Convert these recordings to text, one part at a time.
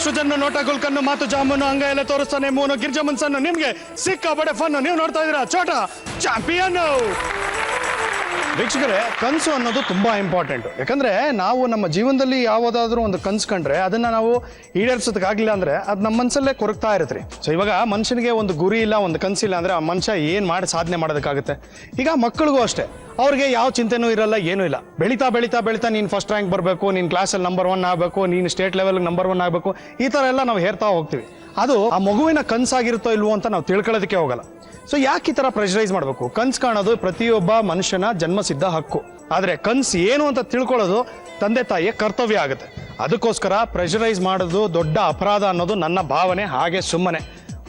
ಸುಜನ್ನು ನೋಟ ಗುಲ್ಕನ್ನು ಮಾತು ಜಾಮೂನು ಅಂಗ ಎಲ್ಲ ತೋರಿಸ್ತಾನೆ ಮೂನು ಗಿರ್ಜಮನ್ ಸನ್ನು ನಿಮ್ಗೆ ಸಿಕ್ಕಾಪಟ್ಟೆ ಫನ್ನು. ನೀವು ನೋಡ್ತಾ ಇದ್ದೀರಾ ಛೋಟಾ ಚಾಂಪಿಯನ್. ವೀಕ್ಷಕರೇ, ಕನಸು ಅನ್ನೋದು ತುಂಬಾ ಇಂಪಾರ್ಟೆಂಟ್. ಯಾಕಂದ್ರೆ ನಾವು ನಮ್ಮ ಜೀವನದಲ್ಲಿ ಯಾವುದಾದ್ರೂ ಒಂದು ಕನಸು ಕಂಡ್ರೆ ಅದನ್ನ ನಾವು ಈಡೇರಿಸೋದಕ್ಕಾಗಲಿಲ್ಲ ಅಂದ್ರೆ ಅದು ನಮ್ಮ ಮನಸ್ಸಲ್ಲೇ ಕೊರಗ್ತಾ ಇರುತ್ತೆ. ಸೊ ಇವಾಗ ಮನುಷ್ಯನಿಗೆ ಒಂದು ಗುರಿ ಇಲ್ಲ, ಒಂದು ಕನಸಿಲ್ಲ ಅಂದ್ರೆ ಆ ಮನುಷ್ಯ ಏನ್ ಮಾಡಿ ಸಾಧನೆ ಮಾಡೋದಕ್ಕಾಗುತ್ತೆ. ಈಗ ಮಕ್ಕಳಿಗೂ ಅಷ್ಟೇ, ಅವ್ರಿಗೆ ಯಾವ ಚಿಂತೆನೂ ಇರಲ್ಲ, ಏನೂ ಇಲ್ಲ. ಬೆಳೀತಾ ಬೆಳೀತಾ ಬೆಳೀತಾ ನೀನು ಫಸ್ಟ್ ರ್ಯಾಂಕ್ ಬರಬೇಕು, ನೀನು ಕ್ಲಾಸಲ್ಲಿ ನಂಬರ್ 1 ಆಗಬೇಕು, ನೀನು ಸ್ಟೇಟ್ ಲೆವೆಲ್ ನಂಬರ್ 1 ಆಗಬೇಕು, ಈ ಥರ ಎಲ್ಲ ನಾವು ಹೇರ್ತಾ ಹೋಗ್ತೀವಿ. ಅದು ಆ ಮಗುವಿನ ಕನಸಾಗಿರುತ್ತೋ ಇಲ್ವೋ ಅಂತ ನಾವು ತಿಳ್ಕೊಳ್ಳೋದಕ್ಕೆ ಹೋಗಲ್ಲ. ಸೊ ಯಾಕೆ ಈ ಥರ ಪ್ರೆಷರೈಸ್ ಮಾಡಬೇಕು? ಕನ್ಸು ಕಾಣೋದು ಪ್ರತಿಯೊಬ್ಬ ಮನುಷ್ಯನ ಜನ್ಮಸಿದ್ಧ ಹಕ್ಕು. ಆದರೆ ಕನ್ಸು ಏನು ಅಂತ ತಿಳ್ಕೊಳ್ಳೋದು ತಂದೆ ತಾಯಿಯ ಕರ್ತವ್ಯ ಆಗುತ್ತೆ. ಅದಕ್ಕೋಸ್ಕರ ಪ್ರೆಷರೈಸ್ ಮಾಡೋದು ದೊಡ್ಡ ಅಪರಾಧ ಅನ್ನೋದು ನನ್ನ ಭಾವನೆ. ಹಾಗೆ ಸುಮ್ಮನೆ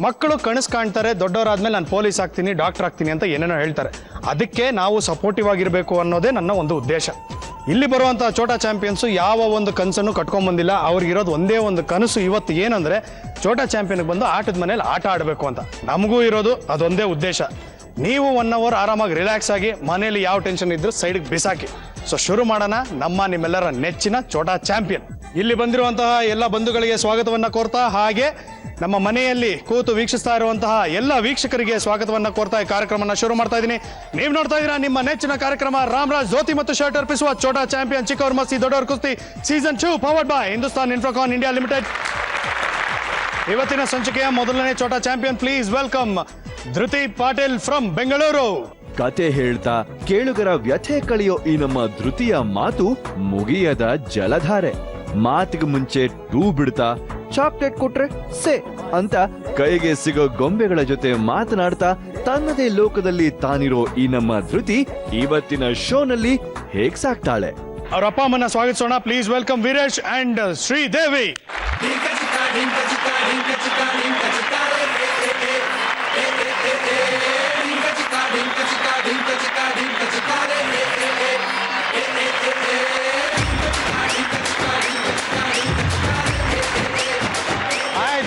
ಮಕ್ಕಳು ಕನಸು ಕಾಣ್ತಾರೆ, ದೊಡ್ಡವರಾದ್ಮೇಲೆ ನಾನು ಪೊಲೀಸ್ ಆಗ್ತೀನಿ, ಡಾಕ್ಟರ್ ಆಗ್ತೀನಿ ಅಂತ ಏನೇನೋ ಹೇಳ್ತಾರೆ. ಅದಕ್ಕೆ ನಾವು ಸಪೋರ್ಟಿವ್ ಆಗಿರಬೇಕು ಅನ್ನೋದೇ ನನ್ನ ಒಂದು ಉದ್ದೇಶ. ಇಲ್ಲಿ ಬರುವಂಥ ಛೋಟಾ ಚಾಂಪಿಯನ್ಸು ಯಾವ ಒಂದು ಕನಸನ್ನು ಕಟ್ಕೊಂಡ್ಬಂದಿಲ್ಲ. ಅವ್ರಿಗಿರೋದು ಒಂದೇ ಒಂದು ಕನಸು ಇವತ್ತು, ಏನಂದರೆ ಛೋಟಾ ಚಾಂಪಿಯನ್ಗೆ ಬಂದು ಆಟದ ಮನೇಲಿ ಆಟ ಆಡಬೇಕು ಅಂತ. ನಮಗೂ ಇರೋದು ಅದೊಂದೇ ಉದ್ದೇಶ. ನೀವು 1 ಅವರ್ ಆರಾಮಾಗಿ ರಿಲ್ಯಾಕ್ಸ್ ಆಗಿ ಮನೇಲಿ ಯಾವ ಟೆನ್ಷನ್ ಇದ್ರೂ ಸೈಡ್ಗೆ ಬಿಸಾಕಿ. ಸೊ ಶುರು ಮಾಡೋಣ ನಿಮ್ಮೆಲ್ಲರ ನೆಚ್ಚಿನ ಛೋಟಾ ಚಾಂಪಿಯನ್. ಇಲ್ಲಿ ಬಂದಿರುವಂತಹ ಎಲ್ಲ ಬಂಧುಗಳಿಗೆ ಸ್ವಾಗತವನ್ನ ಕೋರ್ತಾ, ಹಾಗೆ ನಮ್ಮ ಮನೆಯಲ್ಲಿ ಕೂತು ವೀಕ್ಷಿಸ್ತಾ ಇರುವಂತಹ ಎಲ್ಲ ವೀಕ್ಷಕರಿಗೆ ಸ್ವಾಗತವನ್ನ ಕೋರ್ತಾ ಈ ಕಾರ್ಯಕ್ರಮನ ಶುರು ಮಾಡ್ತಾ ಇದ್ದೀನಿ. ನೀವು ನೋಡ್ತಾ ಇದ್ದೀರಾ ನಿಮ್ಮ ನೆಚ್ಚಿನ ಕಾರ್ಯಕ್ರಮ ರಾಮರಾಜ್ ಜ್ಯೋತಿ ಮತ್ತು ಶರ್ಟ್ ಅರ್ಪಿಸುವ ಛೋಟಾ ಚಾಂಪಿಯನ್ ಚಿಕ್ಕವ್ರ ಮಸ್ತಿ ದೊಡ್ಡವರ ಕುಸ್ತಿ season 2 powered by Hindustan ಇನ್ಫೋಕಾನ್ India Limited. ಇವತ್ತಿನ ಸಂಚಿಕೆಯ ಮೊದಲನೇ Chota champion, please welcome Dhriti Patil from Bengaluru. ಕತೆ ಹೇಳ್ತಾ ಕೇಳುಗರ ವ್ಯಥೆ ಕಳೆಯೋ ಈ ನಮ್ಮ ಧೃತಿಯ ಮಾತು ಮುಗಿಯದ ಜಲಧಾರೆ. ಮಾತಿಗೆ ಮುಂಚೆ ಟೂ ಬಿಡ್ತಾ, ಚಾಕ್ಲೇಟ್ ಕೊಟ್ರೆ ಸೇ ಅಂತ ಕೈಗೆ ಸಿಗೋ ಗೊಂಬೆಗಳ ಜೊತೆ ಮಾತನಾಡ್ತಾ ತನ್ನದೇ ಲೋಕದಲ್ಲಿ ತಾನಿರೋ ಈ ನಮ್ಮ ಧೃತಿ ಇವತ್ತಿನ ಶೋನಲ್ಲಿ ಹೇಗ್ ಸಾಕ್ತಾಳೆ? ಅವ್ರ ಅಪ್ಪ ಅಮ್ಮನ ಸ್ವಾಗತಿಸೋಣ. Please welcome Veeresh and Sridevi.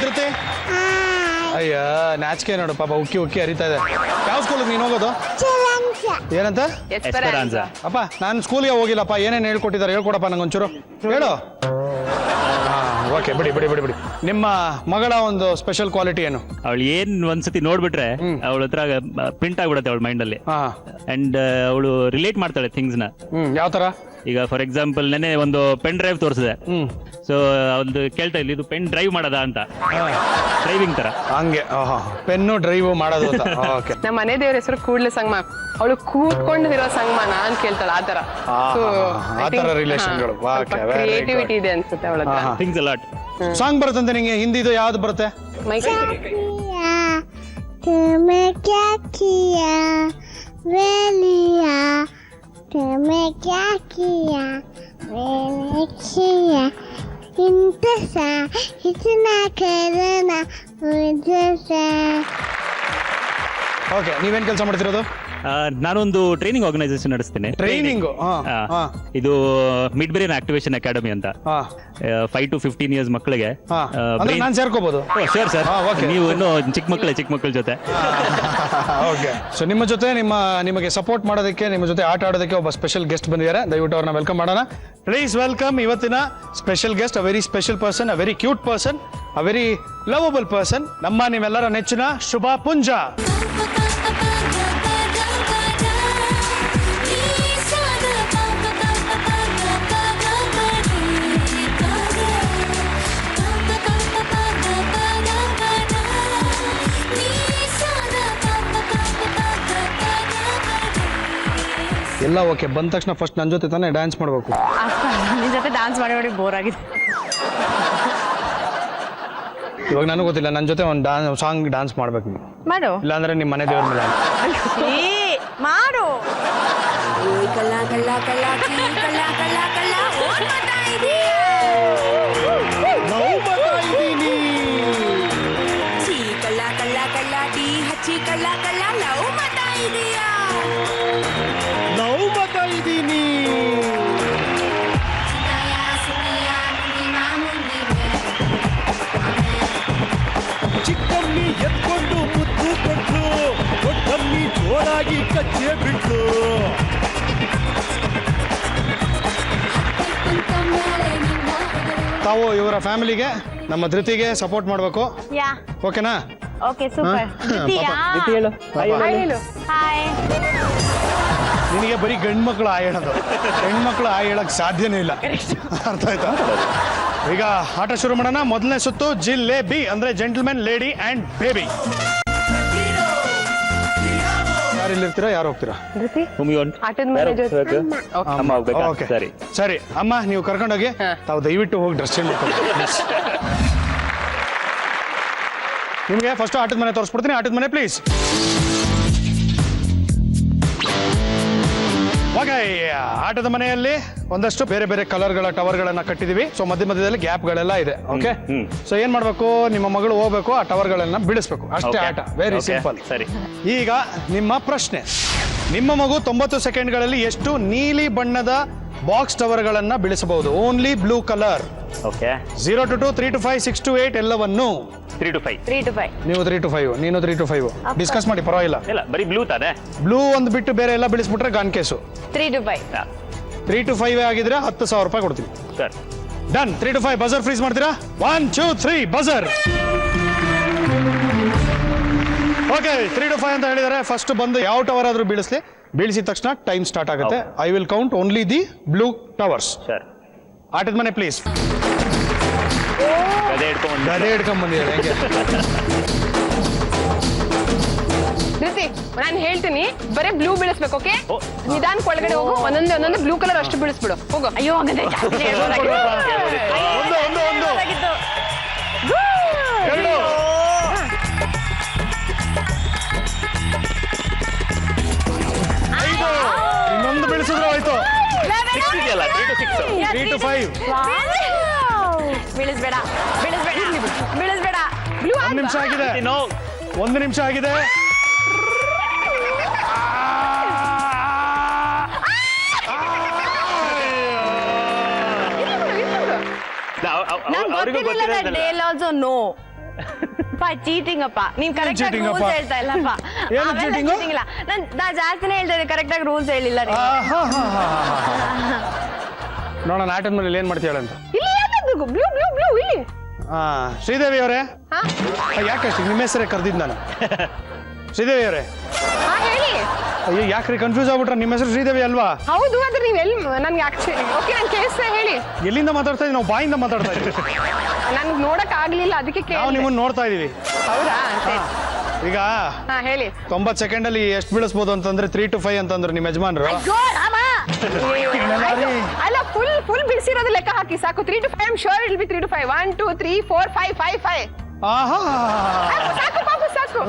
Dhriti, ಅಯ್ಯ ನಾಚಿಕೆ ನೋಡು ಪಾಪ, ಉಕ್ಕಿ ಉಕ್ಕಿ ಹರಿತಾ ಇದೆ. ಯಾವ ಸ್ಕೂಲಿಗೆ ನೀನು ಹೋಗೋದು? ಏನಂತ? ಅಪ್ಪ ನಾನು ಸ್ಕೂಲ್ಗೆ ಹೋಗಿಲ್ಲಪ್ಪ. ಏನೇನು ಹೇಳ್ಕೊಟ್ಟಿದ್ದಾರೆ ಹೇಳ್ಕೊಡಪ್ಪ ನಂಗೊಂಚೂರು ಹೇಳು. ಓಕೆ, ಬಿಡಿ ಬಿಡಿ ಬಿಡಿ ಬಿಡಿ. ನಿಮ್ಮ ಮಗಳ ಒಂದು ಸ್ಪೆಷಲ್ ಕ್ವಾಲಿಟಿ ಏನು? ಅವಳು ಏನ್ ಒಂದ್ಸತಿ ನೋಡ್ಬಿಟ್ರೆ ಅವಳ ಹತ್ರ ಪ್ರಿಂಟ್ ಆಗ್ಬಿಡತ್ತೆ ಅವಳ ಮೈಂಡ್ ಅಲ್ಲಿ. ಅಂಡ್ ಅವಳು ರಿಲೇಟ್ ಮಾಡ್ತಾಳೆ ಥಿಂಗ್ಸ್ ನ. ಯಾವ ತರ? ಈಗ ಫಾರ್ ಎಕ್ಸಾಂಪಲ್ ನೆನೆ ಒಂದು ಪೆನ್ ಡ್ರೈವ್ ತೋರಿಸಿದೆ. ಸೊ ಅವ್ದು ಕೇಳ್ತಾ ಇಲ್ಲ, ಇದು ಪೆನ್ ಡ್ರೈವ್ ಮಾಡೋದಾ ಅಂತ. ಡ್ರೈವಿಂಗ್ ತರ ಹಂಗೆ ಪೆನ್ನು ಡ್ರೈವ್ ಮಾಡೋದು ಅಂತ. ಓಕೆ. ನಮ್ಮ ಮನೆ ದೇವ್ರ ಹೆಸರು ಕೂಡ್ಲೆ ಸಂಗಮ. ಅವಳು ಕೂತ್ಕೊಂಡಿರೋ ಸಂಗಮ ನಾನ್ ಕೇಳ್ತಾಳ ಆತರ. ರಿಲೇಷನ್ಗಳು ಕ್ರಿಯೇಟಿವಿಟಿ ಇದೆ ಅನ್ಸುತ್ತೆ ಅವಳ ಹತ್ರ. Things a lot. ಸಾಂಗ್ ಬರುತ್ತಂತೆ ನಿಂಗೆ? ಹಿಂದಿದು ಯಾವ್ದು ಬರುತ್ತೆ? ಓಕೆ, ನೀವೇನ್ ಕೆಲಸ ಮಾಡ್ತಿರೋದು? ನಾನೊಂದು ಟ್ರೈನಿಂಗ್ ಆರ್ಗನೈಸೇಷನ್ ನಡೆಸ್ತೀನಿ. ಟ್ರೈನಿಂಗ್ ಇದು ಮಿಡ್ ಬ್ರೈನ್ ಆಕ್ಟಿವೇಶನ್ ಅಕಾಡೆಮಿ ಅಂತ. 5 to 15 ಇಯರ್ಸ್ ಮಕ್ಕಳಿಗೆ ನಾನು ಸೇರ್ಕೋಬಹುದು? ಶೋರ್ ಸರ್, ನೀವು ಇನ್ನು ಚಿಕ್ಕ ಮಕ್ಕಳ ಜೊತೆ. ಓಕೆ. ಸೊ ನಿಮ್ಮ ಜೊತೆ ನಿಮಗೆ ಸಪೋರ್ಟ್ ಮಾಡೋದಕ್ಕೆ, ನಿಮ್ಮ ಜೊತೆ ಆಟ ಆಡೋದಕ್ಕೆ ಒಬ್ಬ ಸ್ಪೆಷಲ್ ಗೆಸ್ಟ್ ಬಂದಿದ್ದಾರೆ. ದಯವಿಟ್ಟು ಅವ್ರನ್ನ ವೆಲ್ಕಮ್ ಮಾಡೋಣ. ಪ್ಲೀಸ್ ವೆಲ್ಕಮ್ ಇವತ್ತಿನ special guest, a very special person, a very cute person, a very lovable person, ನಿಮ್ಮೆಲ್ಲರ ನೆಚ್ಚಿನ ಶುಭಾ ಪುಂಜ. ಎಲ್ಲ ಓಕೆ. ಬಂದ ತಕ್ಷಣ ಫಸ್ಟ್ ನನ್ನ ಜೊತೆ ತಾನೇ ಡ್ಯಾನ್ಸ್ ಮಾಡಬೇಕು. ನಿನ್ನ ಜೊತೆ ಡ್ಯಾನ್ಸ್ ಮಾಡಿ ಬೋರ್ ಆಗಿದೆ. ಇವಾಗ ನನಗೆ ಗೊತ್ತಿಲ್ಲ, ನನ್ನ ಜೊತೆ ಒಂದು ಸಾಂಗ್ ಡ್ಯಾನ್ಸ್ ಮಾಡ್ಬೇಕು ನೀವು. ಮಾಡು. ಇಲ್ಲಾಂದ್ರೆ ನಿಮ್ಮ ಮನೆ ದೇವ್ರ ಮೇಲೆ ಮಾಡು. ಚಿಕ್ಕಮ್ಮಿ ಎತ್ಕೊಂಡು ಮುದ್ದು ಕೊಟ್ಟು, ದೊಡ್ಡಮ್ಮಿ ಜೋರಾಗಿ ಕಚ್ಚೆ ಬಿಟ್ಟು. ತಾವು ಇವರ ಫ್ಯಾಮಿಲಿಗೆ ನಮ್ಮ ಧೃತಿಗೆ ಸಪೋರ್ಟ್ ಮಾಡಬೇಕು. ಯಾ ಓಕೆನಾ? Okay super. ಹಾಯ್. ನಿನಗೆ ಬರೀ ಗಂಡು ಮಕ್ಕಳು ಆ ಹೇಳೋದು, ಹೆಣ್ಮಕ್ಳು ಆ ಹೇಳಕ್ ಸಾಧ್ಯನೇ ಇಲ್ಲ. ಅರ್ಥ ಆಯ್ತಾ? ಈಗ ಆಟ ಶುರು ಮಾಡೋಣ. ಮೊದಲನೇ ಸುತ್ತು ಜಿಲೇಬಿ ಅಂದ್ರೆ ಜೆಂಟಲ್ಮೆನ್, ಲೇಡಿ ಅಂಡ್ ಬೇಬಿ. ಯಾರು ಇಲ್ಲಿರ್ತೀರಾ, ಯಾರು ಹೋಗ್ತೀರಾ? ಆಟದ ಮನೆ ಜೊತೆ ಓಕೆ ಸರಿ ಅಮ್ಮ, ನೀವು ಕರ್ಕೊಂಡೋಗಿ. ತಾವು ದಯವಿಟ್ಟು ಹೋಗಿ ಡ್ರೆಸ್ ಚೇಂಜ್ ಮಾಡ್ಕೊಂಡು. ನಿಮಗೆ ಫಸ್ಟ್ ಆಟದ ಮನೆ ತೋರಿಸ್ಬಿಡ್ತೀನಿ. ಆಟದ ಮನೆ ಪ್ಲೀಸ್. ಓಕೆ, ಆಟದ ಮನೆಯಲ್ಲಿ ಒಂದಷ್ಟು ಬೇರೆ ಬೇರೆ ಕಲರ್ಗಳ ಟವರ್ಗಳನ್ನ ಕಟ್ಟಿದೀವಿ. ಸೊ ಮಧ್ಯ ಮಧ್ಯದಲ್ಲಿ ಗ್ಯಾಪ್ಗಳೆಲ್ಲ ಇದೆ. ಓಕೆ, ಸೊ ಏನ್ ಮಾಡ್ಬೇಕು, ನಿಮ್ಮ ಮಗಳು ಹೋಗ್ಬೇಕು, ಆ ಟವರ್ಗಳನ್ನ ಬಿಡಿಸ್ಬೇಕು, ಅಷ್ಟೇ ಆಟ. Very simple. ಸರಿ, ಈಗ ನಿಮ್ಮ ಪ್ರಶ್ನೆ. ನಿಮ್ಮ ಮಗು 90 ಸೆಕೆಂಡ್ಗಳಲ್ಲಿ ಎಷ್ಟು ನೀಲಿ ಬಣ್ಣದ ಬಾಕ್ಸ್ ಟವರ್ಗಳನ್ನ ಬಿಡಿಸಬಹುದು? Only blue colour. Okay. 0 to 2, 3 to 5, 6 to 8 ಎಲ್ಲವನ್ನು. 3 to 5. 3 to 5. ನೀವು 3 to 5, ನೀನು 3 to 5. ಡಿಸ್ಕಸ್ ಮಾಡಿ, ಪರವಾಗಿಲ್ಲ. ಇಲ್ಲ, ಬರೀ ಬ್ಲೂ ತಾನೆ. ಬ್ಲೂ ಒಂದು ಬಿಟ್ಟು ಬೇರೆ ಎಲ್ಲ ಬಿಡಿಸ್ಬಿಟ್ರೆ ಗಾನ್ ಕೇಸು. 3 to 5. 3 to 5 ಆಗಿದ್ರೆ 10,000 ರೂಪಾಯಿ ಕೊಡ್ತೀನಿ. Sir, done. 3 to 5 buzzer freeze ಮಾಡ್ತೀರಾ? 1 2 3 ಬಜರ್. ಓಕೆ, 3 to 5 ಅಂತ ಹೇಳಿದರೆ ಫಸ್ಟ್ ಬಂದು ಯಾವ ಟವರ್ ಆದ್ರೂ ಬೀಳಿಸಿದ ತಕ್ಷಣ ಟೈಮ್ ಸ್ಟಾರ್ಟ್ ಆಗುತ್ತೆ. I will count only the blue towers. Sir, ಆಟದ ಮನೆ ಪ್ಲೀಸ್. ಗದೆ ಹಿಡ್ಕೊಂಡು ಬಂದಿದ್ದಾರೆ. ಧೃತಿ, ನಾನು ಹೇಳ್ತೀನಿ, ಬರೀ ಬ್ಲೂ ಬೀಳಿಸ್ಬೇಕು. ಓಕೆ, ನಿಧಾನಕ್ಕೆ ಒಳಗಡೆ ಹೋಗು. ಒಂದೊಂದೇ ಬ್ಲೂ ಕಲರ್ ಅಷ್ಟು ಬೀಳಿಸ್ಬಿಡು. ಹೋಗು. ಅಯ್ಯೋ ಹಾಗಾದ್ರೆ ಜಾಸ್ತಿ ಹೇಳ್ಬೋದಾಗಿತ್ತು. ಎರಡು. ಇನ್ನೊಂದು ಬಿಡಿಸಿದ್ರು ಆಯ್ತು. 6 ಇದೆಯಲ್ಲ, 3 to 6. 3 to 5. ಬೀಳಿಸ್ಬೇಡ. ಬ್ಲೂ 1 ನಿಮಿಷ ಆಗಿದೆ. ನೋ, 1 ನಿಮಿಷ ಆಗಿದೆ. ಅವರಿಗೂ ಗೊತ್ತಿಲ್ಲ. Dale also no. ಚೀಟಿಂಗ್ ಅಪ್ಪ, ನೀನ್ ಕರೆಕ್ಟ್ ಆಗಿ cheating ರೂಲ್ಸ್ ಅಪ್ಪ? ಹೇಳ್ತಾ ಇಲ್ಲಪ್ಪ. ಏನು cheating? ಇಲ್ಲ, ನಾ ಜಾಸ್ತಿನೇ ಹೇಳ್ತಾ ಇದ್ದೆ, ಕರೆಕ್ಟ್ ಆಗಿ ರೂಲ್ಸ್ ಹೇಳಿಲ್ಲ ನೀವು. ನೋಡೋಣ ಆಟದ ಮೇಲೆ ಏನ್ ಮಾಡ್ತೀಯ ಅಂತ. ಇಲ್ಲಿ ಯಾಕಂದ್ರೆ ಬ್ಲೂ ಬ್ಲೂ ಬ್ಲೂ ಇಲ್ಲಿ. ಶ್ರೀದೇವಿ ಅವರೇ, ಹಾ ಯಾಕಷ್ಟು ನಿಮ್ಮ ಹೆಸರೇ ಕರೆದಿದ್ದು ನಾನು. ಶ್ರೀದೇವಿ ಅವರೇ, ಹಾ ಹೇಳಿ. ಅಯ್ಯೋ ಯಾಕ್ರಿ ಕನ್ಫ್ಯೂಸ್ ಆಗ್ಬಿಟ್ರೆ? ನಿಮ್ಮ ಹೆಸರು ಶ್ರೀದೇವಿ ಅಲ್ವಾ? ಹೌದು, ಆದ್ರೆ ನೀವು ಎಲ್ಲಿ ನನ್ಗೆ ಆಕ್ಚುಲಿ ಓಕೆ ನಾನು ಕೇಳಿಸ್ತಾ ಹೇಳಿ. ಎಲ್ಲಿಂದ ಮಾತಾಡ್ತಾ ಇದ್ದೀವಿ ನಾವು? ಬಾಯಿಂದ ಮಾತಾಡ್ತಾ ಇದ್ದೀವಿ. ನನ್ಗೆ ನೋಡಕ್ ಆಗ್ಲಿಲ್ಲ, ಅದಕ್ಕೆ ನಾವು ಕೇಳಿ. ನಿಮ್ಮನ್ನ ನೋಡ್ತಾ ಇದೀವಿ. ಹೌದಾ? ಸರಿ. ಈಗ ಹಾ ಹೇಳಿ. 90 ಸೆಕೆಂಡ್ ಅಲ್ಲಿ ಎಷ್ಟು ಬೀಳಿಸಬಹುದು ಅಂತಂದ್ರೆ 3 to 5 ಅಂತಂದ್ರು ನಿಮ್ಮ ಯಜಮಾನ್ರು. ಅಯ್ಯೋ ರಾಮ. ಅಲ್ಲ, ಫುಲ್ ಬಿಡಿಸಿರೋದು ಲೆಕ್ಕ ಹಾಕಿ ಸಾಕು. 3 to 5 ಶೋರ್ ಇಲ್ ಬಿ 3 to 5. 1 2 3 4 5 5 5. ಆಹಾ, ಸಾಕು ಪಾಪು ಸಾಕು.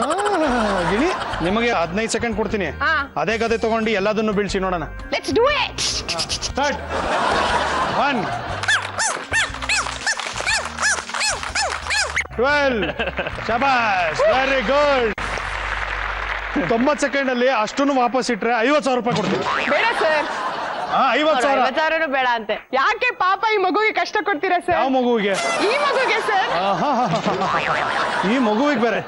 ಗಿಣಿ, ನಿಮಗೆ 15 ಸೆಕೆಂಡ್ ಕೊಡ್ತೀನಿ. ಹಾ. ಅದೇ ಕತೆ ತಗೊಂಡು ಎಲ್ಲದನ್ನು ಬೀಳ್ಸಿ ನೋಡೋಣ. Let's do it. ಸ್ಟಾರ್ಟ್. 1 12. ಶಬಾಷ್, ವೆರಿ ಗುಡ್. 90 ಸೆಕೆಂಡ್ ಅಲ್ಲಿ ಅಷ್ಟನ್ನು ವಾಪಸ್ ಇಟ್ರೆ 50,000 ರೂಪಾಯಿ ಕೊಡ್ತೀನಿ. ಬೇಡ ಸರ್. 50,000. 50,000 ಬೇಡ ಅಂತೆ. ಯಾಕೆ ಪಾಪ ಈ ಮಗುವಿಗೆ ಕಷ್ಟ ಕೊಡ್ತೀರಾ ಸರ್? ಯಾವ ಮಗುವಿಗೆ? ಈ ಮಗುಗೆ ಸರ್. ಈ ಮಗುವಿಗೆ ಬೇರೆ.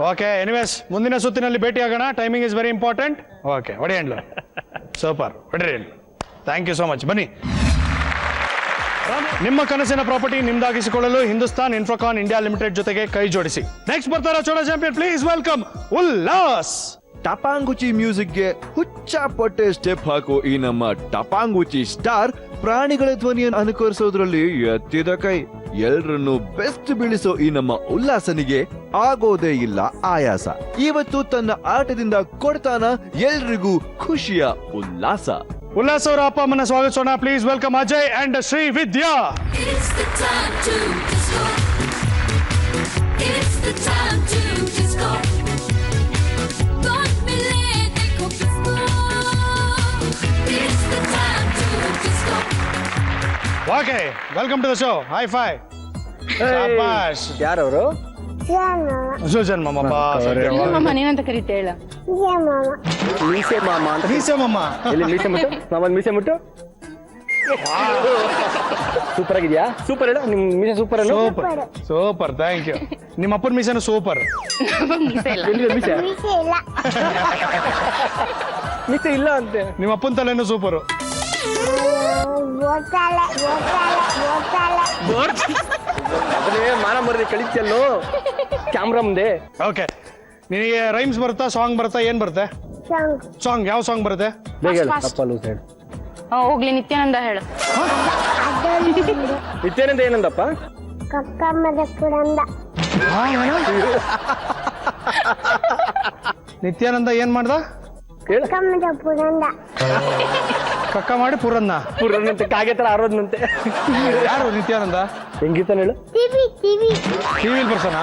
ಓಕೆ, ಎನಿವೇಸ್ ಮುಂದಿನ ಸುತ್ತಿನಲ್ಲಿ ಭೇಟಿ ಆಗೋಣ. Timing is very important. Okay, ಹೊಡಿ ಹ್ಯಾಂಡ್ಲು. ಸೂಪರ್, ಹೊಡಿರಿ handle. Thank you so much. ಬನ್ನಿ. ನಿಮ್ಮ ಕನಸಿನ ಪ್ರಾಪರ್ಟಿ ನಿಮ್ದಾಗಿಸಿಕೊಳ್ಳಲು ಹಿಂದೂಸ್ತಾನ್ ಇನ್ಫ್ರಾಕಾನ್ ಇಂಡಿಯಾ ಲಿಮಿಟೆಡ್ ಜೊತೆಗೆ ಕೈ ಜೋಡಿಸಿ. ನೆಕ್ಸ್ಟ್ ಬರ್ತಾರ ಚೋಳ ಚಾಂಪಿಯನ್. Please welcome Ullas. ಟಪಾಂಗುಚಿ ಮ್ಯೂಸಿಕ್ಗೆ ಹುಚ್ಚಾಪಟ್ಟೆ ಸ್ಟೆಪ್ ಹಾಕೋ ಈ ನಮ್ಮ ಟಪಾಂಗುಚಿ ಸ್ಟಾರ್ ಪ್ರಾಣಿಗಳ ಧ್ವನಿಯನ್ನು ಅನುಕರಿಸೋದ್ರಲ್ಲಿ ಎತ್ತಿದ ಕೈ. ಎಲ್ರನ್ನು ಬೆಸ್ಟ್ ಬೀಳಿಸೋ ಈ ನಮ್ಮ ಉಲ್ಲಾಸನಿಗೆ ಆಗೋದೇ ಇಲ್ಲ ಆಯಾಸ. ಇವತ್ತು ತನ್ನ ಆಟದಿಂದ ಕೊಡ್ತಾನ ಎಲ್ರಿಗೂ ಖುಷಿಯ ಉಲ್ಲಾಸ. ಉಲ್ಲಾಸ್ ಅವರ ಅಪ್ಪ ಅಮ್ಮನ ಸ್ವಾಗತಿಸೋಣ. Please welcome Ajay and Sri Vidya. It's the time to disco. It's the time to disco. Don't be late, disco. It's the time to disco. Okay, welcome to the show. High five. ಶಾಬಾಷ್. ಯಾರವರು? ಸುಜನ್ ಮಾಮಪ್ಪ. ಮಾಮ ನೀನಂತ ಕರೀತೆ ಹೇಳ. ಮೀಸೆ ಮಾಮ ಅಂತ. ಮೀಸೆ ಮಾಮ. ಎಲ್ಲಿ ಮೀಸೆ ಮುಟ್ಟು? ಮಾಮನ್ ಮೀಸೆ ಮುಟ್ಟು. ಸೂಪರ್ ಆಗಿದ್ಯಾ? ಸೂಪರ್ ಹೇಳ, ನಿಮ್ ಮೀಸೆ ಸೂಪರ್ ಅಲ್ಲ? Super, thank you. ನಿಮ್ಮ ಅಪ್ಪನ ಮೀಸೆನು ಸೂಪರ್. ಎಲ್ಲಿದೆ ಮೀಸೆ? ಮೀಸೆ ಇಲ್ಲ ಅಂತೆ. ನಿಮ್ಮ ಅಪ್ಪನ ತಲೆನು ಸೂಪರು. ಅದನ್ನೇ ಮಾನ ಮರದಿ ಕಳಿಸಲ್ಲೋ ಕ್ಯಾಮ್ರಾ ಮುಂದೆ. ಓಕೆ, ನಿನಗೆ ರೈಮ್ಸ್ ಬರುತ್ತಾ, ಸಾಂಗ್ ಬರುತ್ತಾ, ಏನ್ ಬರುತ್ತೆ? ಸಾಂಗ್ ಯಾವ ಸಾಂಗ್ ಬರುತ್ತೆ? ಬೇಗ ಹೇಳು. fast. ತಪ್ಪ ಲೂಸ್ ಹೇಳು. ಹೋಗ್ಲಿ ನಿತ್ಯಾನಂದ ಹೇಳು. ನಿತ್ಯಾನಂದ ಏನಂದಪ್ಪ? ನಿತ್ಯಾನಂದ ಏನ್ ಮಾಡ್ದ? ಹೇಳು. ಕಕ್ಕ ಮಾಡಿ ಪುರನ್ನ. ಪುರ್ರನಂತೆ ಕಾಗೆ ತರ ಆರೋದ್ನಂತೆ. ಯಾರು ನಿತ್ಯಾನಂದ? ಹೆಂಗಿರ್ತಾನೆ ಹೇಳು. ಟಿವಿಲಿ ಬರ್ತಾನ?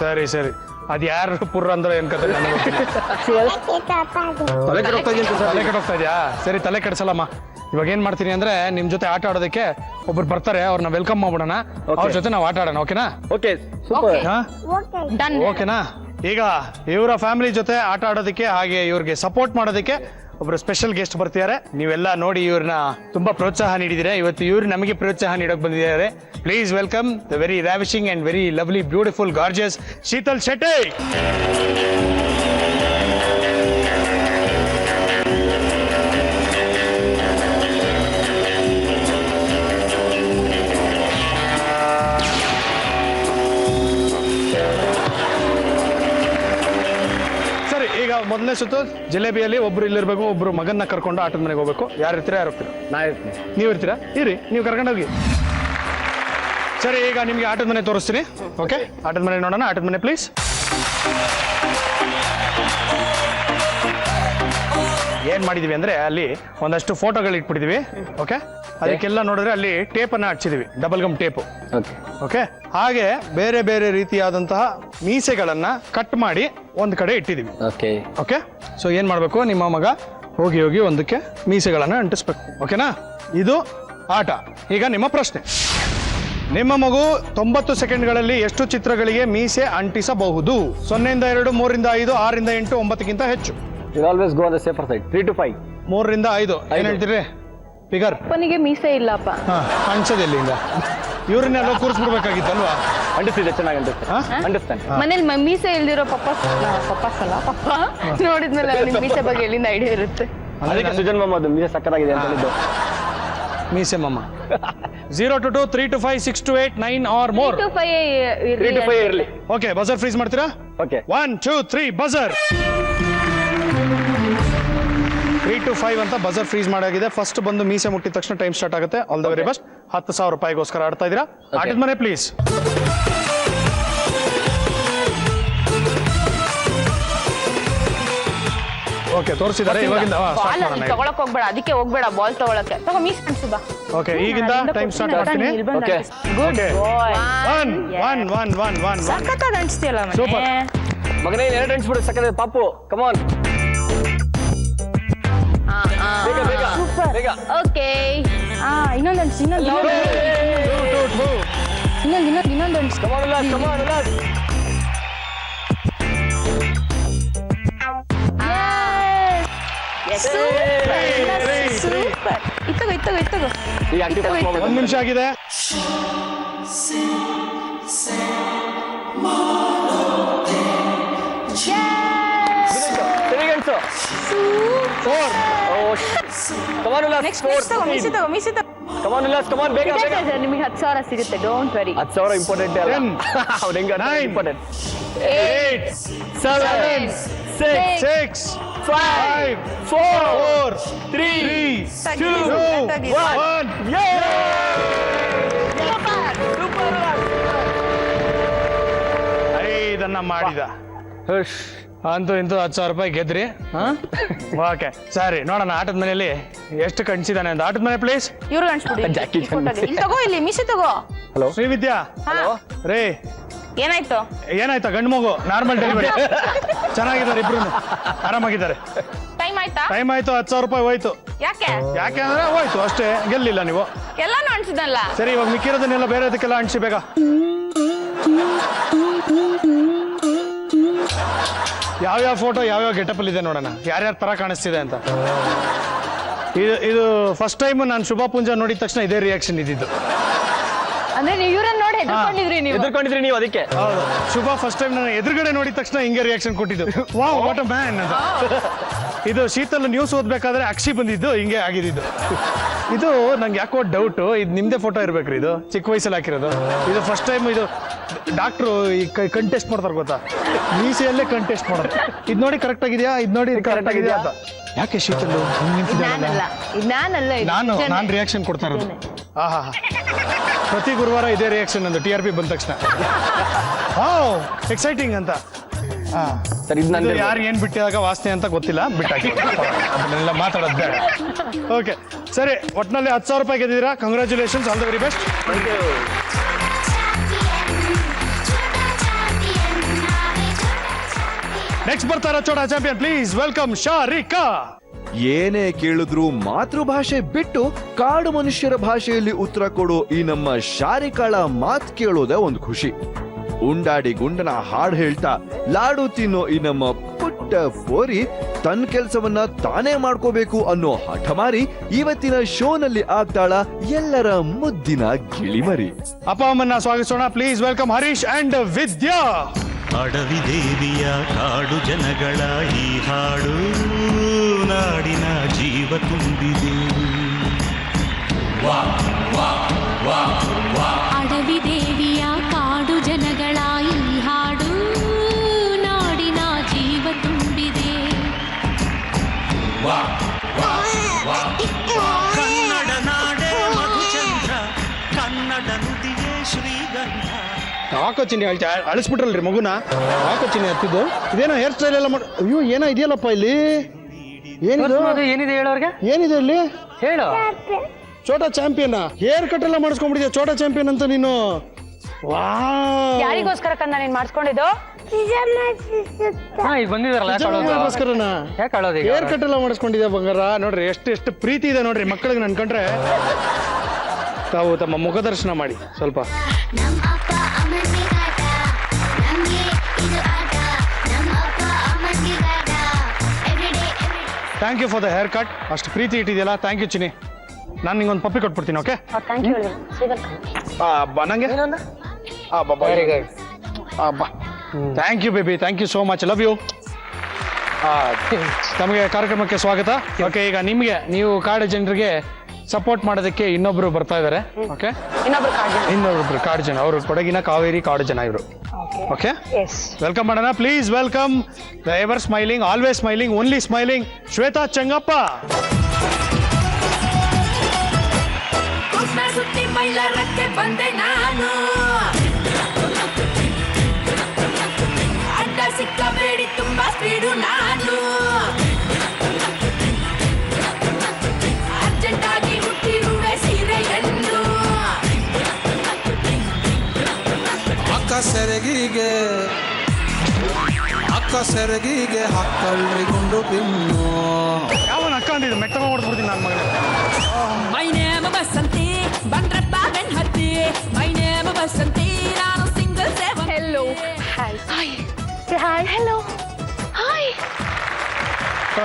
ಸರಿ ಸರಿ, ಅದ್ ಯಾರು ಪುರ್ರ ಅಂದ್ರೆ ಏನ್ ಕತೆ ನನಗೆ ಗೊತ್ತಿಲ್ಲ. ತಲೆ ಕೆಡೋಗ್ತಾ ಇದೆಯಂತ ಸರ್. ತಲೆ ಕೆಡೋಗ್ತಾ ಇದೆಯಾ? ಸರಿ, ತಲೆ ಕೆಡ್ಸಲ್ಲಮ್ಮ. ಇವಾಗ ಏನ್ ಮಾಡ್ತೀನಿ ಅಂದ್ರೆ ನಿಮ್ ಜೊತೆ ಆಟ ಆಡೋದಕ್ಕೆ ಒಬ್ರು ಬರ್ತಾರೆ, ಅವ್ರನ್ನ ವೆಲ್ಕಮ್ ಮಾಡ್ಬಿಡೋಣ. ಅವ್ರ ಜೊತೆ ನಾವು ಆಟ ಆಡೋಣ. ಓಕೆನಾ? Okay super. ಹಾ, ಡನ್. ಓಕೆನಾ? ಈಗ ಇವರ ಫ್ಯಾಮಿಲಿ ಜೊತೆ ಆಟ ಆಡೋದಕ್ಕೆ ಹಾಗೆ ಇವ್ರಿಗೆ ಸಪೋರ್ಟ್ ಮಾಡೋದಕ್ಕೆ ಒಬ್ರು ಸ್ಪೆಷಲ್ ಗೆಸ್ಟ್ ಬರ್ತಿದ್ದಾರೆ. ನೀವೆಲ್ಲ ನೋಡಿ ಇವ್ರನ್ನ ತುಂಬಾ ಪ್ರೋತ್ಸಾಹ ನೀಡಿದಿರ. ಇವತ್ತು ಇವ್ರು ನಮಗೆ ಪ್ರೋತ್ಸಾಹ ನೀಡೋಕೆ ಬಂದಿದ್ದಾರೆ. Please welcome the very ravishing and very lovely beautiful gorgeous Sheetal Shetty. ಸರಿ, ಈಗ ಮೊದಲನೇ ಸುತ್ತು ಜಿಲೇಬಿಯಲ್ಲಿ ಒಬ್ರು ಇಲ್ಲಿರ್ಬೇಕು, ಒಬ್ರು ಮಗನ್ನ ಕರ್ಕೊಂಡು ಆಟದ ಮನೆಗೆ ಹೋಗ್ಬೇಕು. ಯಾರು ಇರ್ತೀರಾ, ಯಾರು ಹೋಗ್ತೀರಾ? ನಾ ಇರ್ತೀನಿ. ನೀವು ಇರ್ತೀರಾ? ಇರಿ, ನೀವು ಕರ್ಕೊಂಡೋಗಿ. ಸರಿ, ಈಗ ನಿಮ್ಗೆ ಆಟದ ಮನೆ ತೋರಿಸ್ತೀನಿ. ಓಕೆ, ಆಟದ ಮನೆ ನೋಡೋಣ. ಆಟದ ಮನೆ ಪ್ಲೀಸ್. ಏನ್ ಮಾಡಿದೀವಿ ಅಂದ್ರೆ ಅಲ್ಲಿ ಒಂದಷ್ಟು ಫೋಟೋಗಳು ಇಟ್ಬಿಟ್ಟಿದೀವಿ. ಓಕೆ, ಅದಕ್ಕೆಲ್ಲ ನೋಡಿದ್ರೆ ಅಲ್ಲಿ ಟೇಪ್ ಅನ್ನ ಹಚ್ಚಿದೀವಿ, double gum tape. Okay. Okay, ಹಾಗೆ ಬೇರೆ ಬೇರೆ ರೀತಿಯಾದಂತಹ ಮೀಸೆಗಳನ್ನ ಕಟ್ ಮಾಡಿ ಒಂದ್ ಕಡೆ ಇಟ್ಟಿದೀವಿ. ಓಕೆ. ಓಕೆ, ಸೊ ಏನ್ ಮಾಡ್ಬೇಕು, ನಿಮ್ಮ ಮಗ ಹೋಗಿ ಹೋಗಿ ಒಂದಕ್ಕೆ ಮೀಸೆಗಳನ್ನ ಅಂಟಿಸ್ಬೇಕು. ಓಕೆನಾ? ಇದು ಆಟ. ಈಗ ನಿಮ್ಮ ಪ್ರಶ್ನೆ, ನಿಮ್ಮ ಮಗು 90 ಸೆಕೆಂಡ್ಗಳಲ್ಲಿ ಎಷ್ಟು ಚಿತ್ರಗಳಿಗೆ ಮೀಸೆ ಅಂಟಿಸಬಹುದು? 0 ಇಂದ 2, 3 ಇಂದ 5, 6 ಇಂದ 8, 9ಕ್ಕಿಂತ ಹೆಚ್ಚು. You always go on the safer side. 3 to 5. 3 ರಿಂದ 5 ಏನ್ ಹೇಳ್ತೀರಿ? ಫಿಗರ್ ಅಪ್ಪನಿಗೆ ಮೀಸೆ ಇಲ್ಲಪ್ಪ. ಅಂಟಿಸೋದಿಲ್ಲ. ಹಿಂಗ ಇವ್ರನ್ನೆಲ್ಲ ಕೂರಿಸ್ಬಿಡ್ಬೇಕಾಗಿತ್ತಲ್ವಾ? ಅಂಟಿಸ್ತಿದೆ, ಚೆನ್ನಾಗಿ ಅಂಟಿಸ್ತಾನೆ. ಹಾ? ಅಂಟಿಸ್ತಾನೆ. ಮನೇಲಿ ಮೀಸೆ ಇಲ್ದಿರೋ ಪಪ್ಪ ನೋಡಿದ್ಮೇಲೆ ನಿಮ್ ಮೀಸೆ ಬಗ್ಗೆ ಎಲ್ಲಿಂದ ಐಡಿಯಾ ಇರುತ್ತೆ? ಅದಕ್ಕೆ ಸುಜನ್ ಮೊಹಮ್ಮದ್ ಮೀಸೆ ಸಕ್ಕತ್ತಾಗಿದೆ ಅಂತ ಹೇಳಿದ್ದು. ಮೀಸೆ ಮಮ್ಮ. 0 to 2, 3 to 5, 6 to 8, 9 or more. 3 to 5 3 to 5 ಇರಲಿ. ಓಕೆ, ಬಜರ್ ಫ್ರೀಸ್ ಮಾಡ್ತೀರಾ? ಓಕೆ. 1 2 3 ಬಜರ್. 3 to 5 ಅಂತ ಬಜರ್ ಫ್ರೀಸ್ ಮಾಡಾಗಿದೆ. ಫಸ್ಟ್ ಬಂದು ಮೀಸೆ ಮುಟ್ಟಿದ ತಕ್ಷಣ ಟೈಮ್ ಸ್ಟಾರ್ಟ್ ಆಗುತ್ತೆ. All the very best. 10,000 ರೂಪಾಯಿಗೋಸ್ಕರ ಆಡ್ತಾ ಇದ್ದೀರಾ. ಆಟದ ಮನೆ ಪ್ಲೀಸ್. ಓಕೆ, ತೋರಿಸಿದ್ದಾರೆ. ಇವಾಗಿಂದ ಬಾಲ್ ತಗೊಳಕ್ ಹೋಗ್ಬೇಡ, ಅದಕ್ಕೆ ಹೋಗ್ಬೇಡ ಬಾಲ್ ತಗೊಳಕ್ಕೆ. ತಗೋ ಮೀಸೆ ಅನ್ಸು ಬಾ. ಓಕೆ, ಈಗಿಂದ ಟೈಮ್ ಸ್ಟಾರ್ಟ್ ಆಗ್ತೀನಿ. ಓಕೆ. ಗುಡ್ ಬಾಯ್. 1 1 1 1 1 ಸಖತ್ತಾಗಿ ಅನ್ಸ್ತಿಯಲ್ಲ Super. ಮನೆ. ಮಗನೇ 2 ಅನ್ಸ್ಬಿಡು, ಸಕ್ಕತ್ತಾಗಿದೆ ಪಾಪು. ಕಮಾನ್. ಬೇಗ ಬೇಗ ಬೇಗ. ಓಕೆ. ಇನ್ನೊಂದು ಅನ್ಸು, ಇನ್ನೊಂದು ಅನ್ಸು. ಕಮಾನ್ ಉಲ್ಲಾಸ್, ಕಮಾನ್ ಉಲ್ಲಾಸ್. ಸೂಪರ್. ಇತ್ತಗೋ. ಈಗ ಆಕ್ಟಿವ್ ಪಾಸ್ ಮಾಡ್ಬೇಕು. 1 ನಿಮಿಷ ಆಗಿದೆ. ಸರಿ ಅನ್ಸು. 4. ಓ, ಕಮಾನ್ ಉಲ್ಲಾಸ್. ನೆಕ್ಸ್ಟ್ ತಗೋ, ಮೀಸೆ ತಗೋ. ಕಮಾನ್ ಉಲ್ಲಾಸ್, ಕಮಾನ್ ಬೇಗ ಬೇಗ. ನಿಮಗೆ 10,000 ಸಿಗುತ್ತೆ, ಡೋಂಟ್ ವೆರಿ. 10,000 ಇಂಪಾರ್ಟೆಂಟ್ ಅಲ್ಲ. 10, ಅವ್ನು ಹೆಂಗ 9, ಇಂಪಾರ್ಟೆಂಟ್. 8, 7, 6, 5, 4, 3, 2, 1. ಇದನ್ನ ಮಾಡಿದ ಅಂತೂ ಇಂತೂ 10,000 ರೂಪಾಯಿ ಗೆದ್ರಿ. ಓಕೆ, ಸರಿ, ನೋಡೋಣ ಆಟದ ಮನೆಯಲ್ಲಿ ಎಷ್ಟು ಕಣ್ಸಿದಾನೆ ಅಂತ. ಆಟದ ಮನೆ ಪ್ಲೀಸ್. ಇವ್ರು ಅನ್ಸ್ಬಿಡಿ. ಜಾಕಿ ಚಾನ್ ಇಲ್ಲಿ ತಗೋ, ಇಲ್ಲಿ ಮೀಸೆ ತಗೋ. ಹಲೋ ಶ್ರೀವಿದ್ಯಾ, ರೇ ಏನಾಯ್ತು? ಏನಾಯ್ತಾ? ಗಂಡು ಮಗು ನಾರ್ಮಲ್ ಡೆಲಿವರಿ. ಚೆನ್ನಾಗಿದ್ದಾರೆ, ಇಬ್ರು ಆರಾಮಾಗಿದ್ದಾರೆ. ಟೈಮ್ ಆಯ್ತಾ? ಟೈಮ್ ಆಯ್ತು. 10,000 ರೂಪಾಯಿ ಹೋಯ್ತು. ಯಾಕೆ? ಯಾಕೆ ಅಂದ್ರೆ ಹೋಯ್ತು ಅಷ್ಟೇ, ಗೆಲ್ಲಿಲ್ಲ ನೀವು. ಎಲ್ಲಾನು ಅನ್ಸಿದಲ್ಲ. ಸರಿ, ಇವಾಗ ಮಿಕ್ಕಿರೋದನ್ನೆಲ್ಲ ಬೇರೆ ಅದಕ್ಕೆಲ್ಲ ಅಂಟಿಸಿ ಬೇಗ. ಯಾವ್ಯಾವ ಫೋಟೋ ಯಾವ್ಯಾವ ಗೆಟಪಲ್ಲಿ ಇದೆ ನೋಡೋಣ, ಯಾರ್ಯಾರ ತರ ಕಾಣಿಸ್ತಿದೆ ಅಂತ. ಇದು ಫಸ್ಟ್ ಟೈಮ್ ನಾನು ಶುಭ ಪೂಂಜಾ ನೋಡಿದ ತಕ್ಷಣ ಇದೇ ರಿಯಾಕ್ಷನ್ ಇದ್ದಿದ್ದು. ಅಂದ್ರೆ ನೀವು ಇವ್ರನ್ನ ನೋಡಿ ಎದುರ್ಕೊಂಡಿದ್ರಿ ನೀವು ಅದಕ್ಕೆ. ಹೌದು, ಶುಭ ಫಸ್ಟ್ ಟೈಮ್ ನಾನು ಎದುರುಗಡೆ ನೋಡಿದ ತಕ್ಷಣ ಹಿಂಗೆ ರಿಯಾಕ್ಷನ್ ಕೊಟ್ಟಿದ್ದು. ವಾವ್, ವಾಟ್ ಅ ಮ್ಯಾನ್ ಅಂತ. ಇದು ಶೀತಲ್ ನ್ಯೂಸ್ ಓದ್ಬೇಕಾದ್ರೆ ಅಕ್ಷಿ ಬಂದಿದ್ದು ಹಿಂಗೆ ಆಗಿದ್ದು. ಇದು ನಂಗೆ ಯಾಕೋ ಡೌಟು ಇದು ನಿಮ್ದೇ ಫೋಟೋ ಇರ್ಬೇಕ್ರಿ ಇದು ಚಿಕ್ಕ ವಯಸ್ಸಲ್ಲಿ ಹಾಕಿರೋದು ಇದು ಫಸ್ಟ್ ಟೈಮ್ ಇದು ಡಾಕ್ಟ್ರು ಈ ಕಂಟೆಸ್ಟ್ ಮಾಡ್ತಾರೆ ಗೊತ್ತಾ ಮೀಸೆಯಲ್ಲೇ ಕಂಟೆಸ್ಟ್ ಮಾಡೋದು ಇದು ನೋಡಿ ಕರೆಕ್ಟ್ ಆಗಿದೆಯಾ ಇದು ನೋಡಿ ಕರೆಕ್ಟ್ ಆಗಿದೆಯಾ ಅಂತ ಯಾಕೆ ಶೀತಲ್ಲು ನಾನಲ್ಲ ನಾನು ರಿಯಾಕ್ಷನ್ ಕೊಡ್ತಾ ಇರೋದು ಆಹಾ ಪ್ರತಿ ಗುರುವಾರ ಇದೇ ರಿಯಾಕ್ಷನ್ ನಂದು TRP ಬಂದ ತಕ್ಷಣ ಎಕ್ಸೈಟಿಂಗ್ ಅಂತ ಸರ್ ಇದು ನಂದು ಯಾರು ಏನ್ ಬಿಟ್ಟಿದಾಗ ವಾಸನೆ ಅಂತ ಗೊತ್ತಿಲ್ಲ ಬಿಟ್ಟಾಕಿ ಅದನ್ನೆಲ್ಲ ಮಾತಾಡೋದು ಬೇಡ ಓಕೆ ಸರಿ ಒಟ್ಟಿನಲ್ಲಿ 10,000 ರೂಪಾಯಿ ಗೆದ್ದಿದ್ದೀರಾ congratulations all the very best next ಬರ್ತಾರ ಚೋಟಾ ಚಾಂಪಿಯನ್ ಪ್ಲೀಸ್ ವೆಲ್ಕಮ್ ಶಾರಿಕಾ ಏನೇ ಕೇಳಿದ್ರು ಮಾತೃಭಾಷೆ ಬಿಟ್ಟು ಕಾಡು ಮನುಷ್ಯರ ಭಾಷೆಯಲ್ಲಿ ಉತ್ತರ ಕೊಡೋ ಈ ನಮ್ಮ ಶಾರಿಕಾಳ ಮಾತ್ ಕೇಳೋದೇ ಒಂದು ಖುಷಿ. ಉಂಡಾಡಿ ಗುಂಡನ ಹಾಡು ಹೇಳ್ತಾ ಲಾಡು ತಿನ್ನೋ ಈ ನಮ್ಮ ಪುಟ್ಟ ಫೋರಿ ತನ್ನ ಕೆಲಸವನ್ನ ತಾನೇ ಮಾಡ್ಕೋಬೇಕು ಅನ್ನೋ ಹಠಮಾರಿ ಇವತ್ತಿನ ಶೋನಲ್ಲಿ ಆಗ್ತಾಳ ಎಲ್ಲರ ಮುದ್ದಿನ ಗಿಳಿಮರಿ. ಅಪ್ಪ ಅಮ್ಮನ್ನ ಸ್ವಾಗತಿಸೋಣ ಪ್ಲೀಸ್ ವೆಲ್ಕಮ್ ಹರೀಶ್ ಅಂಡ್ ವಿದ್ಯಾ. ಅಡವಿ ದೇವಿಯ ಕಾಡು ಜನಗಳ ಈ ಹಾಡು ನಾಡಿನ ಜೀವ ತುಂಬಿದೆ. ಅಡವಿ ದೇವಿಯ ಕಾಡು ಜನಗಳ ಈ ಹಾಡು ನಾಡಿನ ಜೀವ ತುಂಬಿದೆ. ಕನ್ನಡ ನಾಡೇ ಮಧುಚಂದ್ರ, ಕನ್ನಡ ನುಡಿಯೇ ಶ್ರೀಗಂಧ. ಹಾಕೋ ಚಿನ್ನಿ ಅಳಿಸ್ಬಿಟ್ರಲ್ರಿ ಮಗುನ ಹಾಕೋ ಚಿನ್ನಿ ಹತ್ತಿದ್ದು ಇದೇನೋ ಹೇರ್ ಸ್ಟೈಲ್ ಎಲ್ಲ ಮಾಡಿ ಅಯ್ಯೋ ಏನೋ ಇದೆಯಲ್ಲಪ್ಪ ಇಲ್ಲಿ ಏನಿದು ಏನಿದೆ ಹೇಳೋರ್ಗೆ ಏನಿದೆ ಇಲ್ಲಿ ಹೇಳು. ಚೋಟಾ ಚಾಂಪಿಯನ್ ಹೇರ್ ಕಟ್ ಎಲ್ಲ ಮಾಡಿಸ್ಕೊಂಡ್ಬಿಟ್ಟಿದ್ಯಾ ಚೋಟಾ ಚಾಂಪಿಯನ್ ಅಂತ ನೀನು ವಾ ಯಾರಿಗೋಸ್ಕರ ಕಂದ ನೀನ್ ಮಾಡಿಸ್ಕೊಂಡಿದ್ದು? ಹಾ ಈಗ ಬಂದಿದಾರಲ್ಲ ಯಾಕೆ ಅಳೋದು? ಯಾಕೆ ಅಳೋದು ಈಗ? ಹೇರ್ ಕಟ್ ಎಲ್ಲ ಮಾಡಿಸ್ಕೊಂಡಿದ್ಯಾ ಬಂಗಾರ ನೋಡ್ರಿ ಎಷ್ಟು ಪ್ರೀತಿ ಇದೆ ನೋಡ್ರಿ ಮಕ್ಕಳಿಗೆ ನನ್ ಕಂಡ್ರೆ ತಾವು ತಮ್ಮ ಮುಖದರ್ಶನ ಮಾಡಿ ಸ್ವಲ್ಪ. ನಮ್ಮ ಅಪ್ಪ ಅಮ್ಮನಿಗೆ ಆಟ, ನಮ್ಗೆ ಇದು ಆಟ. ನಮ್ಮ ಅಪ್ಪ ಅಮ್ಮನಿಗೆ ಆಟ. Everyday. Thank you for the hair cut ಅಷ್ಟು ಪ್ರೀತಿ ಇಟ್ಟಿದೆಯಲ್ಲ ಥ್ಯಾಂಕ್ ಯು ಚಿನ್ನಿ ನಾನು ನಿಂಗೊಂದು ಪಪ್ಪಿ ಕೊಟ್ಬಿಡ್ತೀನಿ ಓಕೆ ಥ್ಯಾಂಕ್ ಯು ನಂಗೆ Very good. Thank you baby thank you so much love you ತಮಗೆ ಕಾರ್ಯಕ್ರಮಕ್ಕೆ ಸ್ವಾಗತ ಓಕೆ ಈಗ ನಿಮಗೆ ನೀವು ಕಾಡು ಜನರಿಗೆ ಸಪೋರ್ಟ್ ಮಾಡೋದಕ್ಕೆ ಇನ್ನೊಬ್ರು ಬರ್ತಾ ಇದ್ದಾರೆ ಓಕೆ ಇನ್ನೊಬ್ರು ಕಾಡು ಜನ ಅವರು ಕೊಡಗಿನ ಕಾವೇರಿ ಕಾಡು ಜನ ಇವರು ಓಕೆ ವೆಲ್ಕಮ್ ಮಾಡೋಣ please welcome the ever smiling always smiling only smiling Shweta Changappa. ಸುತ್ತಿ ಮೈಲಾರಕ್ಕೆ ಬಂದೆ ನಾನು, ಅಡ್ಡ ಸಿಕ್ಕಬೇಡಿ ತುಂಬಾ ಸ್ಪೀಡು ನಾನು, ಅರ್ಜೆಂಟ್ ಆಗಿ ಹುಟ್ಟಿರುವೆ ಸೀರೆಯನ್ನು. ಅಕ್ಕ ಸೆರಗಿಗೆ ಹಾಕಳ್ಳಿ ಗುಂಡು ಪಿನ್ನು. ಯಾವನ ಅಕ್ಕ ಅಂದಿದ್ದು ಮೆಟ್ಟ ಮಾಡ್ಬಿಡ್ತೀನಿ ನನ್ನ ಮಗನ. ಮೈ ನೇಮ ಬಸಂತಿ ಬಂದ್ರಪ್ಪ ಬೆನ್ ಹತ್ತಿ, ಮೈ ನೇಮ ಬಸಂತಿ ನಾನು single seven. Hello hi hello hi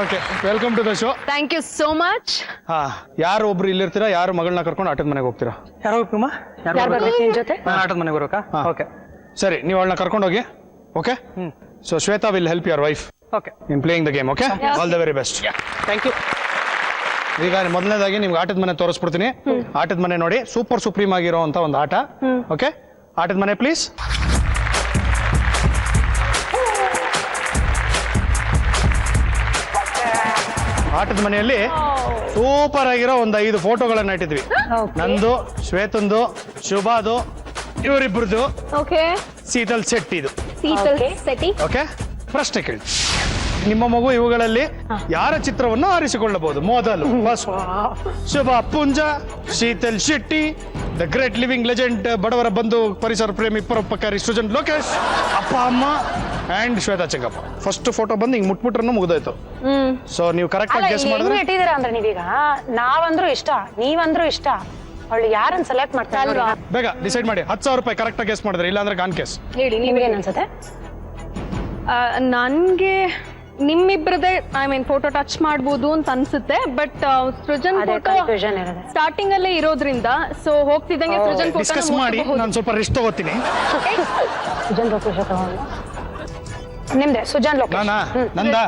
okay welcome to the show. Thank you so much. ಹಾ ಯಾರು ಒಬ್ರು ಇಲ್ಲಿರ್ತೀರಾ ಯಾರು ಮಗಳನ್ನ ಕರ್ಕೊಂಡು ಆಟದ ಮನೆಗೆ ಹೋಗ್ತೀರಾ? ಯಾರು ಹೋಗ್ತೀಮ್ಮ? ಯಾರು ಬರ್ಬೇಕು ನಿನ್ ಜೊತೆ? ನಾನು ಆಟದ ಮನೆಗೆ ಬರ್ಬೇಕಾ? ಹಾ. ಓಕೆ ಸರಿ ನೀವು ಅವಳನ್ನ ಕರ್ಕೊಂಡು ಹೋಗಿ okay. So Shweta will help your wife okay in playing the game okay all the very best. Thank you. ಈಗ ಮೊದಲನೇದಾಗಿ ನಿಮ್ಗೆ ಆಟದ ಮನೆ ತೋರಿಸ್ಬಿಡ್ತೀನಿ. ಆಟದ ಮನೆ ನೋಡಿ ಸೂಪರ್ ಸುಪ್ರೀಮ್ ಆಗಿರೋ ಅಂತ ಒಂದು ಆಟ ಓಕೆ. ಆಟದ ಮನೆ ಪ್ಲೀಸ್. ಆಟದ ಮನೆಯಲ್ಲಿ ಸೂಪರ್ ಆಗಿರೋ ಒಂದು 5 ಫೋಟೋಗಳನ್ನ ಇಟ್ಟಿದ್ವಿ. ನಂದು, ಶ್ವೇತಂದು, ಶುಭಾದು, ಇವರಿಬ್ರದ್ದು, ಓಕೆ ಶೀತಲ್ ಶೆಟ್ಟಿದು. ಸೆಟಿ ಓಕೆ ಪ್ರಶ್ನೆ ಕೇಳಿ. ನಿಮ್ಮ ಮಗು ಇವುಗಳಲ್ಲಿ ಯಾರ ಚಿತ್ರವನ್ನು ಆರಿಸಿಕೊಳ್ಳಬಹುದು? ಮೊದಲು first Shubha Punja, Sheetal Shetty, the great living legend, ಬಡವರ ಬಂಧು, ಪರಿಸರ ಪ್ರೇಮಿ, ಪರೋಪಕಾರಿ ಸೃಜನ್ ಲೋಕೇಶ್, ಅಪ್ಪ ಅಮ್ಮ and Shweta Chengappa. First photo ಬಂದು ಹಿಂಗ್ ಮುಟ್ಬಿಟ್ರೂ ಮುಗ್ದೋಯ್ತು. ಸೊ ನೀವು ಕರೆಕ್ಟ್ ಆಗಿ ಗೆಸ್ ಮಾಡಿದ್ರೆ ಇಟ್ಟಿದ್ದೀರಾ ಅಂದ್ರೆ ನೀವೀಗ ನಾವಂದ್ರೂ ಇಷ್ಟ ನೀವಂದ್ರೂ ಇಷ್ಟ ಅವಳು ಯಾರನ್ನ ಸೆಲೆಕ್ಟ್ ಮಾಡ್ತಾರಲ್ವಾ? ಬೇಗ ಡಿಸೈಡ್ ಮಾಡಿ. 10,000 ರೂಪಾಯಿ ಕರೆಕ್ಟ್ ಆಗಿ ಗೆಸ್ ಮಾಡಿದ್ರೆ, ಇಲ್ಲಾಂದ್ರೆ ಗಾನ್ ಕೇಸ್. ಹೇಳಿ ನಿಮ್ಗೇನ್ ಅನ್ಸುತ್ತೆ? ನನ್ಗೆ ನಿಮ್ಮಿಬ್ರದೇ ಐ ಮೀನ್ ಫೋಟೋ ಟಚ್ ಮಾಡ್ಬೋದು ಅಂತ ಅನ್ಸುತ್ತೆ. ಬಟ್ ಸೃಜನ್ ಅದೇ ಫೋಟೋ ಕನ್ಫ್ಯೂಷನ್ ಇರೋದು. ಸ್ಟಾರ್ಟಿಂಗ್ ಅಲ್ಲೇ ಇರೋದ್ರಿಂದ ಸೊ ಹೋಗ್ತಿದ್ದಂಗೆ ಸೃಜನ್ ಡಿಸ್ಕಸ್ ಮಾಡಿ ನಾನು ಸ್ವಲ್ಪ ರಿಸ್ಟ್ ತಗೋತೀನಿ. ಸುಜನ್ ಲೋಕೇಶ್ ತಗೊಂಡು ನಿಮ್ದೆ ಸುಜನ್ ಲೋಕೇಶ್. ನಾನಾ ನಂದಾ?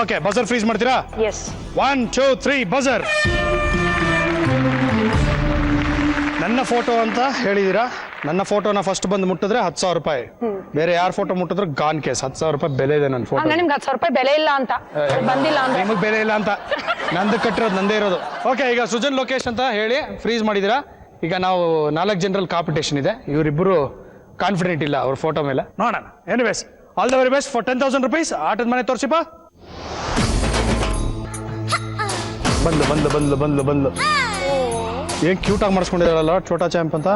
ಓಕೆ ಬಜರ್ ಫ್ರೀಸ್ ಮಾಡ್ತೀರಾ? Yes 1 2 3 buzzer. ನನ್ನ ಫೋಟೋ ಅಂತ ಹೇಳಿದೀರಾ, ನನ್ನ ಫೋಟೋನ ಫಸ್ಟ್ ಬಂದು ಮುಟ್ಟಿದ್ರೆ 10,000 ರೂಪಾಯಿ. ಬೇರೆ ಯಾರ ಫೋಟೋ ಮುಟ್ಟಿದ್ರೆ ಗಾನ್ ಕೇಸ್. 10,000 ರೂಪಾಯಿ ಬೆಲೆ ಇದೆ ನನ್ನ ಫೋಟೋ. ಹಂಗ ನಿಮ್ಗೆ 10,000 ರೂಪಾಯಿ ಬೆಲೆ ಇಲ್ಲ ಅಂತ ಬಂದಿಲ್ಲ ಅಂದ್ರೆ ನಿಮಗೆ ಬೆಲೆ ಇಲ್ಲ ಅಂತ ನಂದು ಕಟ್ಟಿರೋದು ನಂದೇ ಇರೋದು. ಓಕೆ, ಈಗ ಸೃಜನ್ ಲೋಕೇಶ್ ಅಂತ ಹೇಳಿ ಫ್ರೀಸ್ ಮಾಡಿದೀರಾ. ಈಗ ನಾವು 4 ಜನರಲ್ ಕಾಂಪಿಟೇಷನ್ ಇದೆ. ಇವರಿಬ್ಬರು ಕಾನ್ಫಿಡೆಂಟ್ ಇಲ್ಲ ಅವ್ರ ಫೋಟೋ ಮೇಲೆ. ನೋಡೋಣ. Anyways, all the very best for 10,000 rupees. ಆಟದ ಮನೆ ತೋರಿಸಿಪ್ಪ. ಬಂದ್ಲು ಏನ್ ಕ್ಯೂಟ್ ಆಗಿ ಮಾಡಿಸ್ಕೊಂಡಿದಾರಲ್ಲ ಛೋಟಾ ಚಾಂಪ್ ಅಂತ.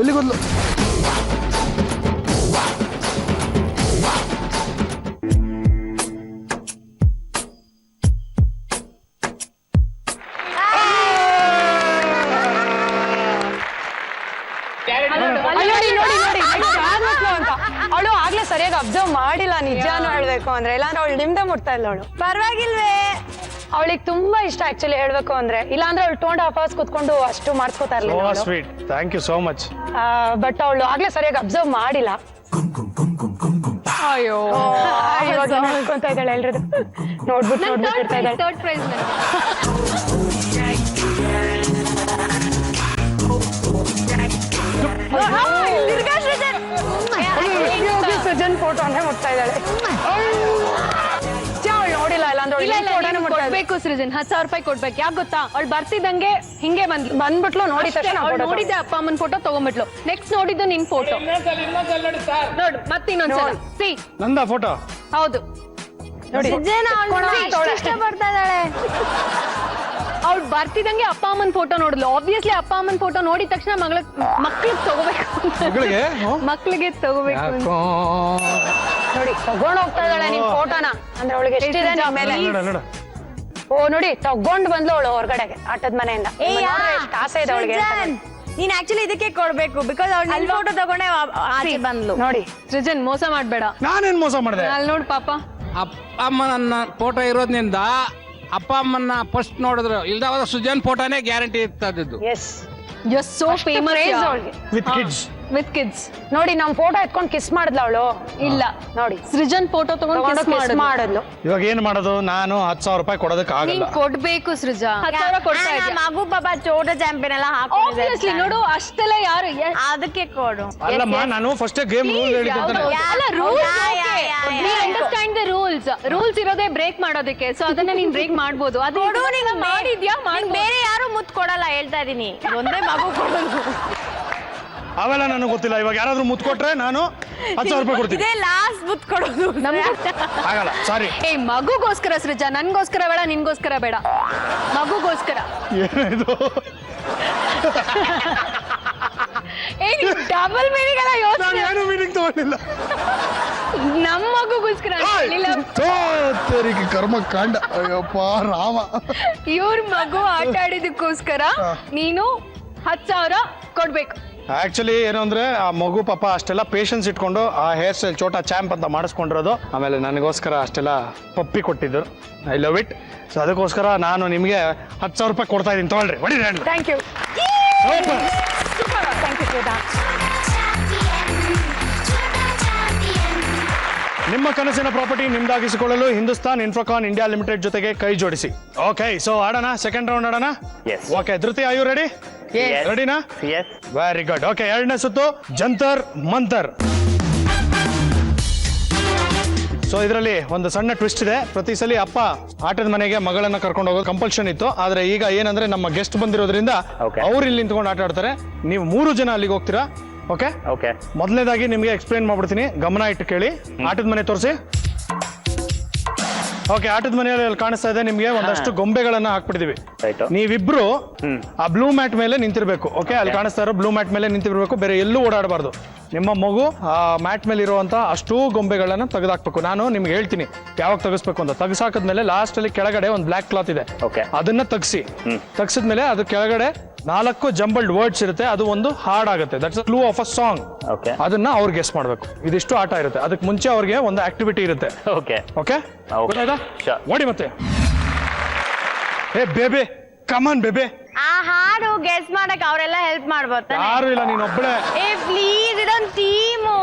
ಎಲ್ಲಿ ಗೊತ್ತು ಅವಳು ಆಗ್ಲೇ ಸರಿಯಾಗಿ ಅಬ್ಸರ್ವ್ ಮಾಡಿಲ್ಲ, ನಿಜಾನು ಹೇಳ್ಬೇಕು ಅಂದ್ರೆ. ಇಲ್ಲಾಂದ್ರೆ ಅವಳು ನಿಮ್ದೆ ಮುಟ್ತಾ ಇಲ್ಲ. ಅವಳು ಪರವಾಗಿಲ್ವೇ, ಅವಳಿಗೆ ತುಂಬಾ ಇಷ್ಟ ಆಕ್ಚುಲಿ ಹೇಳ್ಬೇಕು ಅಂದ್ರೆ. ಇಲ್ಲಾಂದ್ರೆ ಅವಳು 2.5 hours ಕುತ್ಕೊಂಡು ಅಷ್ಟು ಮಾಡ್ಸ್ಕೊತಾ ಇರ್ಲಿಲ್ಲ. Sweet, thank you so much. But ಅವಳು ಆಗ್ಲೇ ಸರಿಯಾಗಿ ಅಬ್ಸರ್ವ್ ಮಾಡಿಲ್ಲ. ಅಯ್ಯೋ ಅನ್ಕೊಂತ ಇದ್ದಾಳೆ ಎಲ್ರದು ನೋಡ್ಬಿಟ್ಟು ಇರ್ತಾ ಇದ್ದಾಳೆ. ಥರ್ಡ್ ಪ್ರೈಸ್ ಸೃಜನ್ ಫೋಟೋ ಅಂದ್ರೆ ಮುಟ್ತಾ ಇದ್ದಾಳೆ. ನೋಡಿಲ್ಲ, ಇಲ್ಲಾಂದ್ರೆ ಕೊಡ್ಬೇಕು ಸೃಜನ್. 10,000 ರೂಪಾಯಿ ಕೊಡ್ಬೇಕು. ಯಾಕೆ ಗೊತ್ತಾ, ಅವಳು ಬರ್ತಿದ್ದಂಗೆ ಹಿಂಗೆ ಬಂದ್ಬಿಟ್ಲು. ನೋಡಿದ ತಕ್ಷಣ ನೋಡಿದ್ದೆ ಅಪ್ಪ ಅಮ್ಮನ ಫೋಟೋ ತಗೊಂಡ್ಬಿಟ್ಲು. ನೆಕ್ಸ್ಟ್ ನೋಡಿದ್ದು ನಿನ್ ಫೋಟೋ ನೋಡು. ಮತ್ತಿನ್ನೊಂದ್ಸಲ ಸಿ ನಂದ ಫೋಟೋ. ಹೌದು ನೋಡಿ, ಇಷ್ಟಪಡ್ತಾ ಇದ್ದಾಳೆ. ಅವ್ಳು ಬರ್ತಿದಂಗೆ ಅಪ್ಪ ಅಮ್ಮನ ಫೋಟೋ ನೋಡಿದ್ಲು. ಆಬ್ವಿಯಸ್ಲಿ ಅಪ್ಪ ಅಮ್ಮನ ಫೋಟೋ ನೋಡಿದ ತಕ್ಷಣ ಮಕ್ಳಿಗೆ ತಗೋಬೇಕು. ಮಕ್ಳಿಗೆ ತಗೋಬೇಕು ನೋಡಿ, ತಗೊಂಡ್ ಹೋಗ್ತಾ ಇದ್ದಾಳೆ ನಿಮ್ ಫೋಟೋನ. ಅಂದ್ರೆ ಅವಳಿಗೆ ಎಷ್ಟಿದೆ ನಿಮ್ ಮೇಲೆ. ಓ ನೋಡಿ, ತಗೊಂಡ್ ಬಂದ್ಲು ಅವಳು ಹೊರಗಡೆಗೆ ಆಟದ ಮನೆಯಿಂದ. ಎಷ್ಟು ಆಸೆ ಇದೆ ಅವಳಿಗೆ. ನೀನ್ ಆಕ್ಚುಲಿ ಇದಕ್ಕೆ ಕೊಡ್ಬೇಕು, ಬಿಕಾಸ್ ಅವಳು ಅಲ್ಲಿ ಫೋಟೋ ತಗೊಂಡೆ ಆಚೆ ಬಂದ್ಲು. ನೋಡಿ ಸೃಜನ್, ಮೋಸ ಮಾಡ್ಬೇಡ. ನಾನೇನ್ ಮೋಸ ಮಾಡಿದೆ? ಅಲ್ಲಿ ನೋಡು ಪಾಪ, ಅಪ್ಪ ಅಮ್ಮನ ಫೋಟೋ ಇರೋದ್ರಿಂದ ಅಪ್ಪ ಅಮ್ಮನ್ನ ಫಸ್ಟ್ ನೋಡಿದ್ರು. ಇಲ್ದ ಸೃಜನ್ ಫೋಟೋನೇ ಗ್ಯಾರಂಟಿ ಇರ್ತದ್ದು. Yes, you are so famous ಅವಳಿಗೆ ವಿತ್ ಕಿಡ್ಸ್. ನೋಡಿ, ನಮ್ ಫೋಟೋ ಎತ್ಕೊಂಡು ಕಿಸ್ ಮಾಡಿದ್ಲು ಅವಳು. ಇಲ್ಲ ನೋಡಿ, ಸೃಜನ್ ಫೋಟೋ ತಗೊಂಡು ಕಿಸ್ ಮಾಡಿದ್ಲು. ಇವಾಗ ಏನ್ ಮಾಡೋದು? ನಾನು 10,000 ರೂಪಾಯಿ ಕೊಡೋದಕ್ಕೆ ಆಗಲ್ಲ. ನೀನ್ ಕೊಡ್ಬೇಕು ಸೃಜಾ. 10,000 ಕೊಡ್ತಾ ಇದ್ಯಾ. ಮಗು ಪಾಪ ಚೋಟ ಚಾಂಪಿಯನ್ ಎಲ್ಲ Obviously, ನೋಡು ಅಷ್ಟೆಲ್ಲ ಯಾರು ಅದಕ್ಕೆ ಕೊಡು. ಅಲ್ಲಮ್ಮ, ನಾನು ಫಸ್ಟ್ ಗೇಮ್ ರೂಲ್ ಹೇಳಿದ್ದೆ. ಅಲ್ಲ, ಅಂಡರ್ಸ್ಟ್ಯಾಂಡ್ ದ ರೂಲ್ಸ್ ಇರೋದೇ ಬ್ರೇಕ್ ಮಾಡೋದಕ್ಕೆ. ಸೊ ಅದನ್ನ ನೀನ್ ಬ್ರೇಕ್ ಮಾಡ್ಬೋದು. ಅದು ಮಾಡಿದ್ಯಾ? ಬೇರೆ ಯಾರು ಮುತ್ ಕೊಡಲ್ಲ, ಹೇಳ್ತಾ ಇದೀನಿ. ಒಂದೇ ಮಗು ಕೊಡೋದು. ಅವೆಲ್ಲ ನನಗೆ ಗೊತ್ತಿಲ್ಲ. ಇವಾಗ ಯಾರಾದ್ರೂ ಮುತ್ತು ಕೊಟ್ರೆ ನಾನು 10,000 ರೂಪಾಯಿ ಕೊಡ್ತೀನಿ. ಇದೇ ಲಾಸ್ಟ್ ಮುತ್ ಕೊಡೋದು. ಆಗಲ್ಲ, ಸಾರಿ. ಮಗುಗೋಸ್ಕರ ಸೃಜಾ, ನನ್ಗೋಸ್ಕರ ಬೇಡ, ನಿನ್ಗೋಸ್ಕರ ಬೇಡ, ಮಗುಗೋಸ್ಕರ. ಏನಿದು? ಡಬಲ್ ಮೀನಿಂಗ್ ಎಲ್ಲ ಯೋಚನೆ. ಏನು ಮೀನಿಂಗ್ ತಗೊಂಡಿಲ್ಲ. ನಮ್ಮ ಮಗುಗೋಸ್ಕರ ಕರ್ಮ ಕಾಂಡ. ಅಯ್ಯಪ್ಪ ರಾಮ. ಇವ್ರ ಮಗು ಆಟ ಆಡಿದಕ್ಕೋಸ್ಕರ ನೀನು 10,000 ಕೊಡ್ಬೇಕು. ಆಕ್ಚುಲಿ ಏನು ಅಂದ್ರೆ, ಆ ಮಗು ಪಾಪ ಅಷ್ಟೆಲ್ಲ ಪೇಷನ್ಸ್ ಇಟ್ಕೊಂಡು ಆ ಹೇರ್ ಸ್ಟೈಲ್ ಛೋಟಾ ಚಾಂಪ್ ಅಂತ ಮಾಡಿಸ್ಕೊಂಡಿರೋದು. ಆಮೇಲೆ ನನಗೋಸ್ಕರ ಅಷ್ಟೆಲ್ಲ ಪಪ್ಪಿ ಕೊಟ್ಟಿದ್ದು. I love it. ಸೊ ಅದಕ್ಕೋಸ್ಕರ ನಾನು ನಿಮಗೆ 10,000 ರೂಪಾಯಿ ಕೊಡ್ತಾ ಇದ್ದೀನಿ. ತಗೊಳ್ರಿ, ಹೊಡಿರಿ. Thank you. Thank you Shweta. ನಿಮ್ಮ ಕನಸಿನ ಪ್ರಾಪರ್ಟಿ ನಿಮ್ದಾಗಿಸಿಕೊಳ್ಳಲು ಹಿಂದೂಸ್ತಾನ್ ಇನ್ಫೋಕಾನ್ ಇಂಡಿಯಾ ಲಿಮಿಟೆಡ್ ಜೊತೆಗೆ ಕೈ ಜೋಡಿಸಿ. ಓಕೆ, ಸೊ ಆಡೋಣ. ಸೆಕೆಂಡ್ ರೌಂಡ್ ಆಡೋಣ. Okay, Dhriti, are you ready? ರೆಡಿನಾ? Very good. ಓಕೆ, ಎರಡನೇ ಸುತ್ತು ಜಂತರ್ ಮಂತರ್. ಸೊ ಇದರಲ್ಲಿ ಒಂದು ಸಣ್ಣ ಟ್ವಿಸ್ಟ್ ಇದೆ. ಪ್ರತಿ ಸಲ ಅಪ್ಪ ಆಟದ ಮನೆಗೆ ಮಗಳನ್ನ ಕರ್ಕೊಂಡು ಹೋಗೋದು ಕಂಪಲ್ಷನ್ ಇತ್ತು. ಆದ್ರೆ ಈಗ ಏನಂದ್ರೆ, ನಮ್ಮ ಗೆಸ್ಟ್ ಬಂದಿರೋದ್ರಿಂದ ಅವ್ರು ಇಲ್ಲಿ ನಿಂತ್ಕೊಂಡು ಆಟ ಆಡ್ತಾರೆ. ನೀವು 3 ಜನ ಅಲ್ಲಿಗೆ ಹೋಗ್ತೀರಾ. ಓಕೆ, ಮೊದಲನೇದಾಗಿ ನಿಮಗೆ ಎಕ್ಸ್ಪ್ಲೈನ್ ಮಾಡ್ಬಿಡ್ತೀನಿ, ಗಮನ ಇಟ್ಟು ಕೇಳಿ. ಆಟದ ಮನೆ ತೋರಿಸಿ. ಓಕೆ, ಆಟದ ಮನೆಯಲ್ಲಿ ಕಾಣಿಸ್ತಾ ಇದೆ ನಿಮ್ಗೆ ಒಂದಷ್ಟು ಗೊಂಬೆಗಳನ್ನ ಹಾಕ್ಬಿಟ್ಟಿದೀವಿ. ನೀವಿಬ್ರು ಆ ಬ್ಲೂ ಮ್ಯಾಟ್ ಮೇಲೆ ನಿಂತಿರ್ಬೇಕು. ಓಕೆ, ಅಲ್ಲಿ ಕಾಣಿಸ್ತಾ ಇರೋ ಬ್ಲೂ ಮ್ಯಾಟ್ ಮೇಲೆ ನಿಂತಿರ್ಬೇಕು. ಬೇರೆ ಎಲ್ಲೂ ಓಡಾಡಬಾರ್ದು. ನಿಮ್ಮ ಮಗು ಆ ಮ್ಯಾಟ್ ಮೇಲೆ ಇರುವಂತ ಅಷ್ಟೂ ಗೊಂಬೆಗಳನ್ನ ತೆಗೆದಾಕ್ಬೇಕು. ನಾನು ನಿಮ್ಗೆ ಹೇಳ್ತೀನಿ ಯಾವಾಗ ತೆಗಿಸ್ಬೇಕು ಅಂತ. ತೆಗೆಸಾಕದ್ಮೇಲೆ ಲಾಸ್ಟ್ ಅಲ್ಲಿ ಕೆಳಗಡೆ ಒಂದು ಬ್ಲಾಕ್ ಕ್ಲಾತ್ ಇದೆ, ಅದನ್ನ ತೆಗ್ಸಿದ್ಮೇಲೆ ಅದು ಕೆಳಗಡೆ 4 ಜಂಬಲ್ಡ್ ವರ್ಡ್ಸ್ ಇರುತ್ತೆ. ಅದು ಒಂದು ಹಾಡಾಗುತ್ತೆ. That's clue of a song. ಅದನ್ನ ಅವ್ರು ಗೆಸ್ ಮಾಡ್ಬೇಕು. ಇದಿಷ್ಟು ಆಟ ಇರುತ್ತೆ. ಅದಕ್ಕೆ ಮುಂಚೆ ಅವ್ರಿಗೆ ಒಂದು ಆಕ್ಟಿವಿಟಿ ಇರುತ್ತೆ. ಓಕೆ, ಓಡಿ ಮತ್ತೆ. ಬೇಬೆ, ಕಮಾನ್ ಬೇಬೆ. ಆ ಹಾಡು ಗೆಸ್ ಮಾಡಕ್ ಅವರೆಲ್ಲ ಹೆಲ್ಪ್ ಮಾಡ್ಬೋದು. ಯಾರು ಇಲ್ಲ, ನೀನ್ ಒಬ್ಬಳೆ. ಪ್ಲೀಸ್, ಇದೊಂದು ಟೀಮು.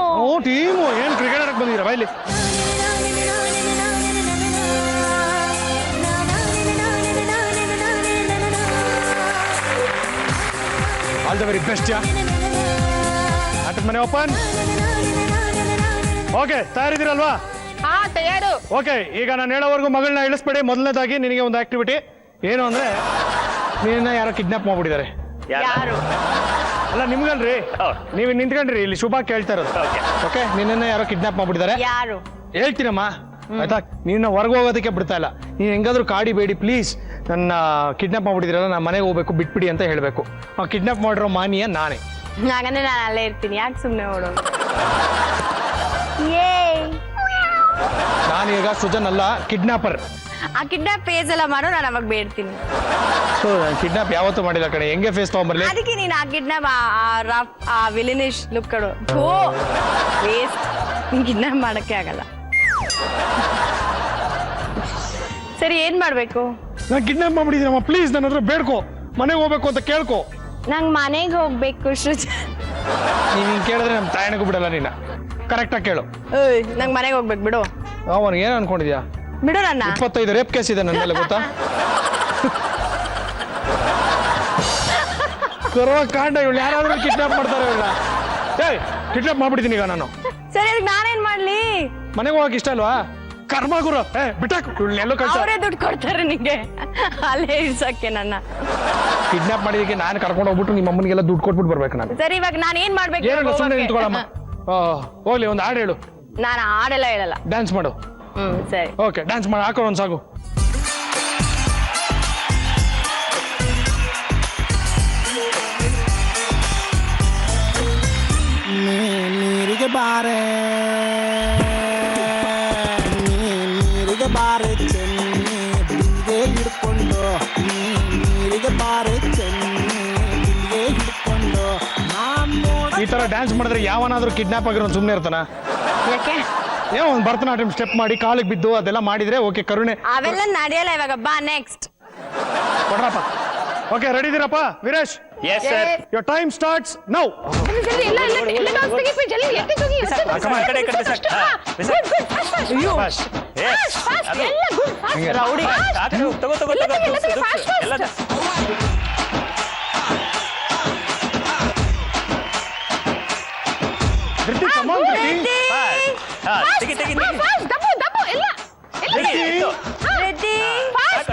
ಟೀಮು ಏನ್ ಕ್ರಿಕೆಟ್ ಆಡಕ್ ಬಂದಿರ ಬೈಲಿ? All the very best yeah. ಆಟದ ಮನೆ ಓಪನ್. ಓಕೆ, ತಯಾರಿದ್ದೀರಲ್ವಾ? ಹಾ, ತಯಾರು. ಓಕೆ, ಈಗ ನಾನು ಹೇಳೋವರೆಗೂ ಮಗಳನ್ನ ಇಳಿಸ್ಬೇಡಿ. ಮೊದಲನೇದಾಗಿ ನಿನಗೆ ಒಂದು ಆಕ್ಟಿವಿಟಿ ಏನು ಅಂದ್ರೆ, ನಿನ್ನ ಯಾರೋ ಕಿಡ್ನಾಪ್ ಮಾಡ್ಬಿಟ್ಟಿದ್ದಾರೆ. ಯಾರು? ಅಲ್ಲ ನಿಮ್ಗಲ್ರಿ, ನೀವು ನಿಂತ್ಕೊಂಡ್ರಿ ಇಲ್ಲಿ ಶುಭ ಕೇಳ್ತಾ ಇರೋದು. ಓಕೆ, ನಿನ್ನ ಯಾರೋ ಕಿಡ್ನಾಪ್ ಮಾಡ್ಬಿಟ್ಟಿದ್ದಾರೆ. ಯಾರು? ಹೇಳ್ತೀನಮ್ಮ, ಆಯ್ತಾ? ನೀನು ಹೊರಗೆ ಹೋಗೋದಕ್ಕೆ ಬಿಡ್ತಾ ಇಲ್ಲ. ನೀನು ಹೆಂಗಾದ್ರೂ ಕಾಡಿಬೇಡಿ ಪ್ಲೀಸ್. ನನ್ನ ಕಿಡ್ನಾಪ್ ಮಾಡ್ಬಿಟ್ಟಿದ್ರಲ್ಲ, ನಾನು ಮನೆಗೆ ಹೋಗ್ಬೇಕು, ಬಿಟ್ಬಿಡಿ ಅಂತ ಹೇಳಬೇಕು. ಆ ಕಿಡ್ನಾಪ್ ಮಾಡಿರೋ ಮಾನಿಯ ನಾನೇ. ಹಾಗಂದ್ರೆ ನಾನು ಅಲ್ಲೇ ಇರ್ತೀನಿ. ಯಾಕೆ ಸುಮ್ಮನೆ ಓಡೋದು? ನಾನೀಗ ಸೃಜನ್ ಅಲ್ಲ, ಕಿಡ್ನಾಪರ್. ಆ ಕಿಡ್ನಾಪ್ ಫೇಸ್ ಎಲ್ಲ ಮಾಡು, ನಾನು ಅವಾಗ ಬೇಡ್ತೀನಿ. ಸೊ ನಾನು ಕಿಡ್ನಾಪ್ ಯಾವತ್ತೂ ಮಾಡಿಲ್ಲ ಕಡೆ. ಹೆಂಗೆ ಫೇಸ್ ತಗೊಂಬರ್ಲಿ? ಅದಕ್ಕೆ ನೀನು ಆ ಕಿಡ್ನಾಪ್ ಆ ವಿಲಿನಿಶ್ ಲುಕ್ ಕಡು ವೇಸ್ಟ್. ಕಿಡ್ನಾಪ್ ಮಾಡಕ್ಕೆ ಆಗಲ್ಲ. ಸರಿ, ಏನ್ ಮಾಡ್ಬೇಕು? ನಾನು ಕಿಡ್ನಾಪ್ ಮಾಡ್ಬಿಟ್ಟಿದ್ದೀನಮ್ಮ, ಪ್ಲೀಸ್ ನನ್ನ ಹತ್ರ ಬೇಡ್ಕೋ. ಮನೆಗೆ ಹೋಗ್ಬೇಕು ಅಂತ ಕೇಳ್ಕೊ. ನಂಗೆ ಮನೆಗೆ ಹೋಗ್ಬೇಕು ಸೃಜನ್. ನೀನು ಹಿಂಗೆ ಕೇಳಿದ್ರೆ ನಮ್ಮ ತಾಯಣಗೂ ಬಿಡಲ್ಲ ನೀನು. ಕರೆಕ್ಟಾಗಿ ಕೇಳು. ಏಯ್, ನಂಗೆ ಮನೆಗೆ ಹೋಗ್ಬೇಕು, ಬಿಡು. ಅವನಿಗೆ ಏನು ಅನ್ಕೊಂಡಿದ್ಯಾ? ಬಿಡು ನನ್ನ. 25 ರೇಪ್ ಕೇಸ್ ಇದೆ ನನ್ನ ಮೇಲೆ, ಗೊತ್ತಾ? ಕರುವ ಕಾಂಡ. ಇವಳು ಯಾರಾದ್ರೂ ಕಿಡ್ನಾಪ್ ಮಾಡ್ತಾರೆ ಇವಳ. ಏಯ್, ಕಿಡ್ನಾಪ್ ಮಾಡ್ಬಿಡ್ತೀನಿ ಈಗ ನಾನು. ಸರಿ, ಅದಕ್ಕೆ ನಾನೇನ್ ಮಾಡ್ಲಿ? ಮನೆಗೆ ಹೋಗಕ್ಕೆ ಇಷ್ಟ ಅಲ್ವಾ? ಕರ್ಮ ಗುರು. ಬಿಟ್ಟಾಕು ಎಲ್ಲೋ ಕಳ್ಸ. ಅವರೇ ದುಡ್ಡು ಕೊಡ್ತಾರೆ ನಿಂಗೆ ಅಲ್ಲೇ ಇರ್ಸಕ್ಕೆ ನನ್ನ. ಕಿಡ್ನಾಪ್ ಮಾಡಿದಕ್ಕೆ ನಾನು ಕರ್ಕೊಂಡು ಹೋಗ್ಬಿಟ್ಟು ನಿಮ್ಮ ಅಮ್ಮನಿಗೆಲ್ಲ ದುಡ್ಡು ಕೊಟ್ಬಿಟ್ಟು ಬರ್ಬೇಕು ನಾನು. ಸರಿ, ಇವಾಗ ನಾನು ಏನ್ ಮಾಡ್ಬೇಕು? ಏನಲ್ಲ, ಸುಮ್ಮನೆ ನಿಂತ್ಕೊಳ್ಳಮ್ಮ. ಹೋಗ್ಲಿ, ಒಂದು ಹಾಡು ಹೇಳು. ನಾನು ಹಾಡೆಲ್ಲ ಹೇಳಲ್ಲ. ಡ್ಯಾನ್ಸ್ ಮಾಡು. ಸರಿ. ಓಕೆ, ಡ್ಯಾನ್ಸ್ ಮಾಡಿ. ಹಾಕೋ ಒಂದು ಸಾಗು. ನೀರಿಗೆ ಬಾರೆ, ನೀರಿಗೆ ಬಾರೆ ಚೆನ್ನಿ ಬಿಲ್ಗೆ ಹಿಡ್ಕೊಂಡು, ನೀರಿಗೆ ಬಾರೆ ಚೆನ್ನಿ ಬಿಲ್ಗೆ ಹಿಡ್ಕೊಂಡು. ಈ ತರ ಡ್ಯಾನ್ಸ್ ಮಾಡಿದ್ರೆ ಯಾವನಾದ್ರೂ ಕಿಡ್ನಾಪ್ ಆಗಿರೋ ಸುಮ್ಮನೆ ಇರ್ತಾನ? ಯಾಕೆ? ಏನೋ ಒಂದು ಭರತನಾಟ್ಯಂ ಸ್ಟೆಪ್ ಮಾಡಿ ಕಾಲಿಗೆ ಬಿದ್ದು ಅದೆಲ್ಲ ಮಾಡಿದ್ರೆ ಓಕೆ, ಕರುಣೆ. ಅವೆಲ್ಲ ನಡೆಯಲ್ಲ ಇವಾಗ. ಬಾ ನೆಕ್ಸ್ಟ್. ಕೊಡ್ರಪ್ಪ. ಓಕೆ, ರೆಡಿ ಇದೀರಪ್ಪ Veeresh? Yes, sir. Your time starts now.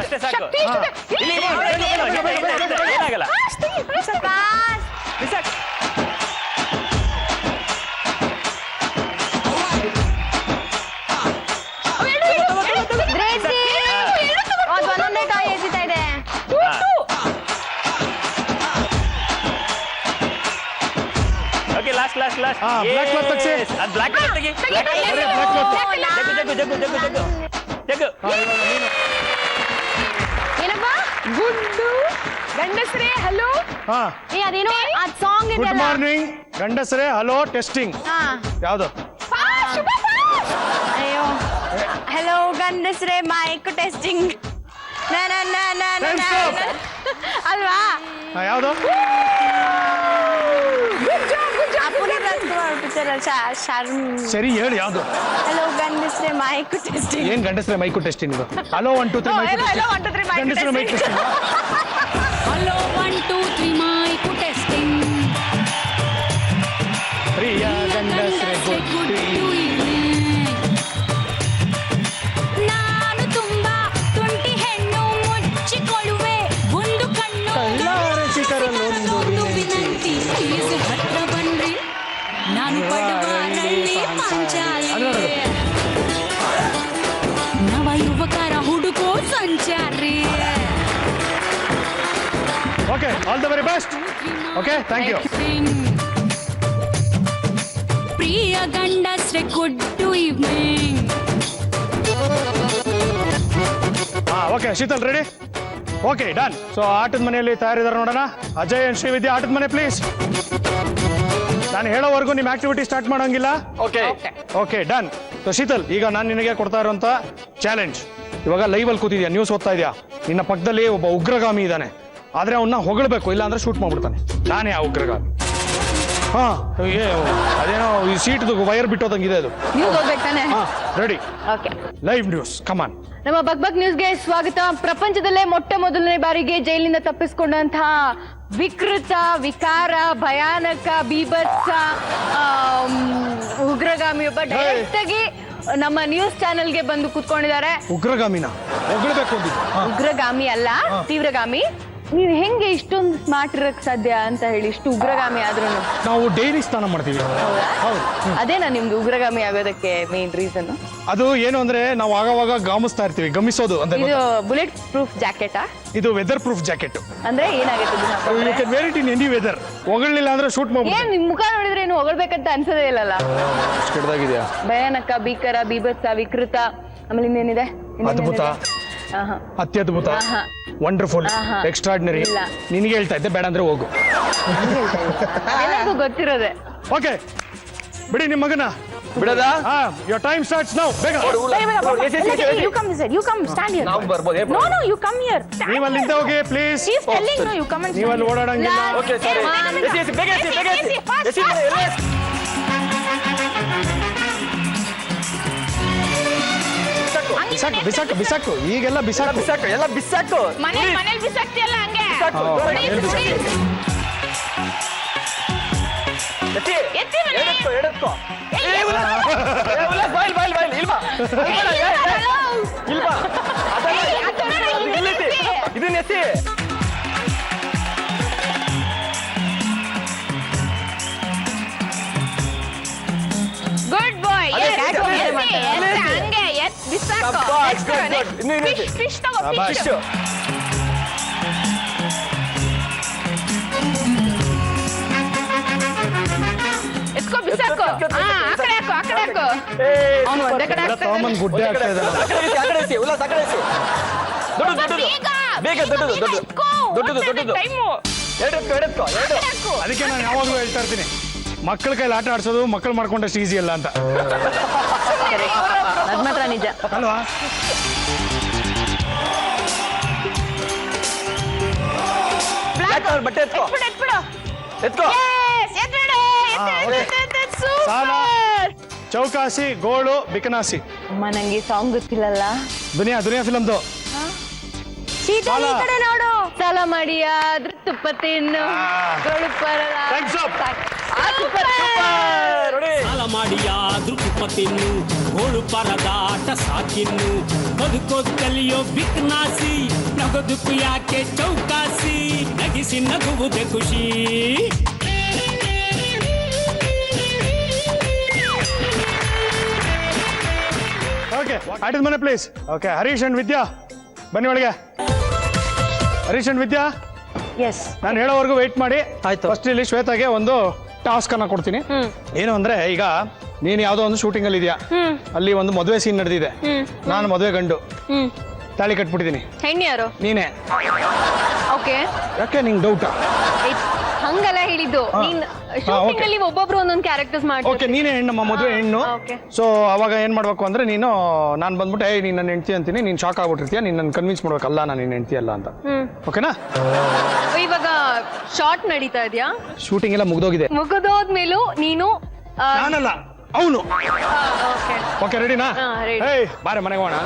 ಅಷ್ಟೇ ಸಾಕು. ಏನಾಗಲ್ಲ. ಒಂದೊಂದೇ ಟಾಯ್ ಎಸಿತಾ ಇದೆ. Okay, last. ಬ್ಲಾಕ್ ಕ್ಲಾತ್ ತೆಗ್ಸಿ. ಅದು ಬ್ಲಾಕ್ ಕ್ಲಾತ್ ತೆಗಿ. ಜಗ್ಗು. ಏನಪ್ಪ? ಗುಡ್ಡು ಗಂಡಸ್ರೇ ಹಲೋ. ಹಾ, ಅದೇನೋ ಆ ಸಾಂಗ್ ಇದೆ. ಗುಡ್ ಮಾರ್ನಿಂಗ್ ಗಂಡಸರೇ, ಹಲೋ ಟೆಸ್ಟಿಂಗ್. ಯಾವ್ದು? ಅಯ್ಯೋ, ಹಲೋ ಗಂಡಸ್ರೆ, ಮೈಕ್ ಟೆಸ್ಟಿಂಗ್. ಅಲ್ವಾ? ಯಾವ್ದು? ಸರಿ ಹೇಳಿ, ಯಾವ್ದು? ಹಲೋ ಗಂಡಸ್ರೆ, ಮೈಕ್ ಟೆಸ್ಟಿಂಗ್. ಏನ್ ಗಂಡಸ್ರೆ ಮೈಕು ಟೆಸ್ಟಿಂಗ್ ಇದು? ಹಲೋ 1 2 3 ಗಂಡಸ್ರೆ mic testing. Hello 1 2 3 mic testing. ಪ್ರಿಯ ಗಂಡಸ್ರೆ ಗುಡ್ ನಾನು ತುಂಬಾ ತುಂಟಿ ಹೆಣ್ಣು, ಮುಚ್ಚಿಕೊಳ್ಳುವೆ ಒಂದು ಕಣ್ಣು. ವಿನಂತಿ, ಪ್ಲೀಸ್ ಹತ್ರ ಬನ್ರಿ. ನಾನು ಪಡುವ ನಳ್ಳಿ ಪಾಂಚಾಲಿ, ನವ ಯುವಕರ ಹುಡುಕೋ ಸಂಚಾರಿ. Okay, all the very best. Okay, thank you. ಪ್ರಿಯ ಗಂಡಸ್ರೆ good evening. Okay, Sheetal ready? Okay, done. So ಆಟದ ಮನೆಯಲ್ಲಿ ತಯಾರಿದಾರೆ ನೋಡೋಣ. ಅಜಯ್ ಅಂಡ್ ಶ್ರೀವಿದ್ಯಾ, ಆಟದ ಮನೆ ಪ್ಲೀಸ್. ನಾನು ಹೇಳೋವರೆಗೂ ನಿಮ್ಮ ಆಕ್ಟಿವಿಟಿ ಸ್ಟಾರ್ಟ್ ಮಾಡೋಂಗಿಲ್ಲ. Okay, done. ಸೊ ಶೀತಲ್, ಈಗ ನಾನು ನಿನಗೆ ಕೊಡ್ತಾ ಇರುವಂತ ಚಾಲೆಂಜ್. ಇವಾಗ ಲೈವ್ ಅಲ್ಲಿ ಕೂತಿದ್ಯಾ, ನ್ಯೂಸ್ ಓದ್ತಾ ಇದೆಯಾ. ನಿನ್ನ ಪಕ್ಕದಲ್ಲಿ ಒಬ್ಬ ಉಗ್ರಗಾಮಿ ಇದ್ದಾನೆ. ಆದ್ರೆ ಅವನ್ನ ಹೊಗಳಬೇಕು, ಇಲ್ಲ ಅಂದ್ರೆ ಶೂಟ್ ಮಾಡ್ಬಿಡ್ತಾನೆ. ನಾನೇ ಆ ಉಗ್ರಗಾಮಿ. ಹಾ, ಅದೇನೋ ಈ ಸೀಟ್ ವೈರ್ ಬಿಟ್ಟೋದಂಗಿದೆ ಅದು. ನ್ಯೂಸ್ ಹೋಗ್ಬೇಕು ತಾನೆ? ರೆಡಿ? ಓಕೆ, ಲೈವ್ ನ್ಯೂಸ್, ಕಮಾನ್. ನಮ್ಮ ಬಗ್ ನ್ಯೂಸ್ಗೆ ಸ್ವಾಗತ. ಪ್ರಪಂಚದಲ್ಲೇ ಮೊಟ್ಟ ಮೊದಲನೇ ಬಾರಿಗೆ ಜೈಲಿನಿಂದ ತಪ್ಪಿಸಿಕೊಂಡಂತಹ ವಿಕೃತ, ವಿಕಾರ, ಭಯಾನಕ, ಬೀಭತ್ಸ, ಉಗ್ರಗಾಮಿ ಒಬ್ಬ ಡೈರೆಕ್ಟ್ ಆಗಿ ನಮ್ಮ ನ್ಯೂಸ್ ಚಾನೆಲ್ಗೆ ಬಂದು ಕೂತ್ಕೊಂಡಿದ್ದಾರೆ. ಉಗ್ರಗಾಮಿನ ಹೊಗಳಬೇಕು ಅಂದಿದ್ದು. ಉಗ್ರಗಾಮಿ ಅಲ್ಲ, ತೀವ್ರಗಾಮಿ. ನೀವ್ ಹೆಂಗೆ ಇಷ್ಟೊಂದು ಸ್ಮಾರ್ಟ್ ಇರಕ್ ಸಾಧ್ಯ ಅಂತ ಹೇಳಿ, ಇಷ್ಟು ಉಗ್ರಗಾಮಿ ಆದ್ರೂ? ನಾವು ಡೈಲಿ ಸ್ನಾನ ಮಾಡ್ತೀವಿ. ಹೌದು. ಅದೇನಾ ನಿಮ್ದು ಉಗ್ರಗಾಮಿ ಆಗೋದಕ್ಕೆ ಮೇನ್ ರೀಸನ್? ಅದು ಏನು ಅಂದ್ರೆ ನಾವು ಆಗಾವಾಗ ಗಮನಿಸ್ತಾ ಇರ್ತೀವಿ. ಗಮಿಸೋದು ಅಂದ್ರೆ ಇದು ಬುಲೆಟ್ ಪ್ರೂಫ್ ಜಾಕೆಟಾ? ಇದು ವೆದರ್ ಪ್ರೂಫ್ ಜಾಕೆಟ್. ಅಂದ್ರೆ ಏನಾಗುತ್ತೆ ಇದನ್ನ ಹಾಕೊಂಡ್ರೆ? You can wear it in any weather. ಹೊಗಳಿಲ್ಲ ಅಂದ್ರೆ ಶೂಟ್ ಮಾಡ್ಬೋದು. ಏನ್ ನಿಮ್ ಮುಖ ನೋಡಿದ್ರೆ ಏನು ಹೊಗಳ್ಬೇಕಂತ ಅನ್ಸೋದೇ ಇಲ್ಲಲ್ಲ. ಕೆಟ್ಟದಾಗಿದೆಯಾ? ಭಯಾನಕ, ಭೀಕರ, ಬೀಭತ್ಸ, ವಿಕೃತ, ಆಮೇಲೆ ಇನ್ನೇನಿದೆ? ಅದ್ಭುತ, ಅತ್ಯದ್ಭುತ, ವಂಡರ್ಫುಲ್, ಎಕ್ಸ್ಟ್ರಾರ್ಡಿನರಿ. ಇಲ್ಲ. ನಿನಗೆ ಹೇಳ್ತಾ ಇದ್ದೆ, ಬೇಡ ಅಂದ್ರೆ ಹೋಗು. ಎಲ್ಲರಿಗೂ ಗೊತ್ತಿರೋದೆ. ಓಕೆ, ಬಿಡಿ ನಿಮ್ಮ ಮಗನ. ಬಿಡದಾ? Your time starts now. ಬೇಗ You come this side. You come, stand here. ನಾವು ಬರ್ಬೋದು. No, no, you come here. ನೀವು ಅಲ್ಲಿಂದ ಹೋಗಿ please. He's telling no, you come and ನೀವು ಅಲ್ಲಿ ಓಡಾಡಂಗಿಲ್ಲ. ಓಕೆ ಸರಿ. ಎಸಿ ಬೇಗ ಎಸಿ ಬೇಗ ಎಸಿ. ಎಸಿ ಎಲ್ಲ ಬಿಸಾಕು ಬಿಸಾಕು ಬಿಸಾಕು, ಈಗೆಲ್ಲ ಬಿಸಾಕು. ಬಿಸಾಕು ಎಲ್ಲ ಬಿಸಾಕು. ಮನೇಲಿ ಬಿಸಾಕ್ತಿಯಲ್ಲ ಹಂಗೆ. ಬಿಸಾಕು. ಎತ್ತಿ ಎಡತ್ಕೋ. ಬಾಯ್ಲ್ ಇಲ್ವಾ ಇಲ್ವಾ ಇದನ್ನ ಎತ್ತಿ. ಗುಡ್ ಬಾಯ್. ಹಂಗೆ ಬಿಸಾಕು. ಫಿಶ್ ತಗೋ, ಫಿಶ್. ಎತ್ಕೋ, ಬಿಸಾಕು. ಆ ಕಡೆ ಹಾಕು. ಅವನು ಒಂದೇ ಕಡೆ ತಗೊಂಬಂದ್ ಗುಡ್ಡೆ ಆಗ್ತಾ ಇದ್ದಾನೆ. ಎಡತ್ಕೋ. ಅದಕ್ಕೆ ನಾನು ಯಾವಾಗಲೂ ಹೇಳ್ತಾ ಇರ್ತೀನಿ, ಮಕ್ಕಳ ಕೈಲಿ ಆಟ ಆಡ್ಸೋದು ಮಕ್ಕಳು ಮಾಡ್ಕೊಂಡಷ್ಟು ಈಸಿ ಅಲ್ಲ ಅಂತ. ಅದ್ ಮಾತ್ರ ನಿಜ ಅಲ್ವಾ? ಬಟ್ಟೆ ಎತ್ಕೋ. ಸಾಲ, ಚೌಕಾಸಿ, ಗೋಳು, ಬಿಕನಾಸಿ. ಅಮ್ಮ ನಂಗೆ ಸಾಂಗ್ ಗೊತ್ತಿಲ್ಲಲ್ಲ. ದುನಿಯಾ ಫಿಲಮ್ದು. ಶೀತಲ್ ಈ ಕಡೆ ನೋಡು. ಸಾಲ ಮಾಡಿ ಆದ್ರೂ ತುಪ್ಪ ತಿನ್ನು. ಗೋಳು ಪರಲ್ಲ. ಸಾಲ ಮಾಡಿಯಾದ್ರೂ ತುಪ್ಪ ತಿನ್ನು, ಗೋಳು ಪರದಾಟ ಸಾಕಿನ್ನು. ಬದುಕೋದು ಕಲಿಯೋ ಬಿಕ್ನಾಸಿ, ನಗೋದಕ್ಕೂ ಯಾಕೆ ಚೌಕಾಸಿ, ನಗಿಸಿ ನಗುವುದೇ ಖುಷಿ. ಓಕೆ, ಆಟದ ಮನೆ please. Okay, Harish and Vidya ಬನ್ನಿ ಒಳಗೆ. Harish and Vidya, yes. ನಾನು ಹೇಳೋವರೆಗೂ ವೆಯ್ಟ್ ಮಾಡಿ. ಆಯ್ತು. ಫಸ್ಟ್ ಇಲ್ಲಿ ಶ್ವೇತಾಗೆ ಒಂದು ಟಾಸ್ಕ್ ಅನ್ನ ಕೊಡ್ತೀನಿ. ಏನು ಅಂದ್ರೆ, ಈಗ ನೀನು ಯಾವ್ದೋ ಒಂದು ಶೂಟಿಂಗ್ ಅಲ್ಲಿ ಇದೆಯಾ, ಅಲ್ಲಿ ಒಂದು ಮದುವೆ ಸೀನ್ ನಡೆದಿದೆ. ನಾನು ಮದುವೆ ಗಂಡು, ತಾಳಿ ಕಟ್ಬಿಟ್ಟಿದ್ದೀನಿ. ಹೆಣ್ಣು ಯಾರು? ನೀನೇ. ಓಕೆ, ಯಾಕೆ ನಿಂಗೆ ಡೌಟಾ? ಹಂಗಲ್ಲ ಹೇಳಿದ್ದು. ನೀನ್ ಶೂಟಿಂಗ್ ಅಲ್ಲಿ ಒಬ್ಬೊಬ್ರು ಒಂದೊಂದು ಕ್ಯಾರೆಕ್ಟರ್ಸ್ ಮಾಡಿ. ಓಕೆ, ನೀನೇ ಹೆಣ್ಣಮ್ಮ, ಮದುವೆ ಹೆಣ್ಣು. Okay. ಸೊ ಅವಾಗ ಏನ್ ಮಾಡ್ಬೇಕು ಅಂದ್ರೆ, ನಾನು ಬಂದ್ಬಿಟ್ಟು ನೀನ್ ನನ್ನ ಹೆಂಡತಿ ಅಂತೀನಿ, ನೀನ್ ಶಾಕ್ ಆಗ್ಬಿಟ್ಟಿರ್ತೀಯ, ನೀನ್ ನನ್ನ ಕನ್ವಿನ್ಸ್ ಮಾಡ್ಬೇಕಲ್ಲ ನಾನು ನಿನ್ನ ಹೆಂಡತಿ ಅಲ್ಲ ಅಂತ. ಓಕೆನಾ? ಇವಾಗ ಶಾರ್ಟ್ ನಡೀತಾ ಇದೆಯಾ? ಶೂಟಿಂಗ್ ಎಲ್ಲ ಮುಗ್ದೋಗಿದೆ. ಮುಗಿದೋದ್ಮೇಲೂ ನೀನು ನಾನಲ್ಲ, ಅವನು. ಓಕೆ, ಓಕೆ, ರೆಡಿನಾ? ready. ಏಯ್ ಬಾರೆ ಮನೆಗೆ ಹೋಗೋಣ.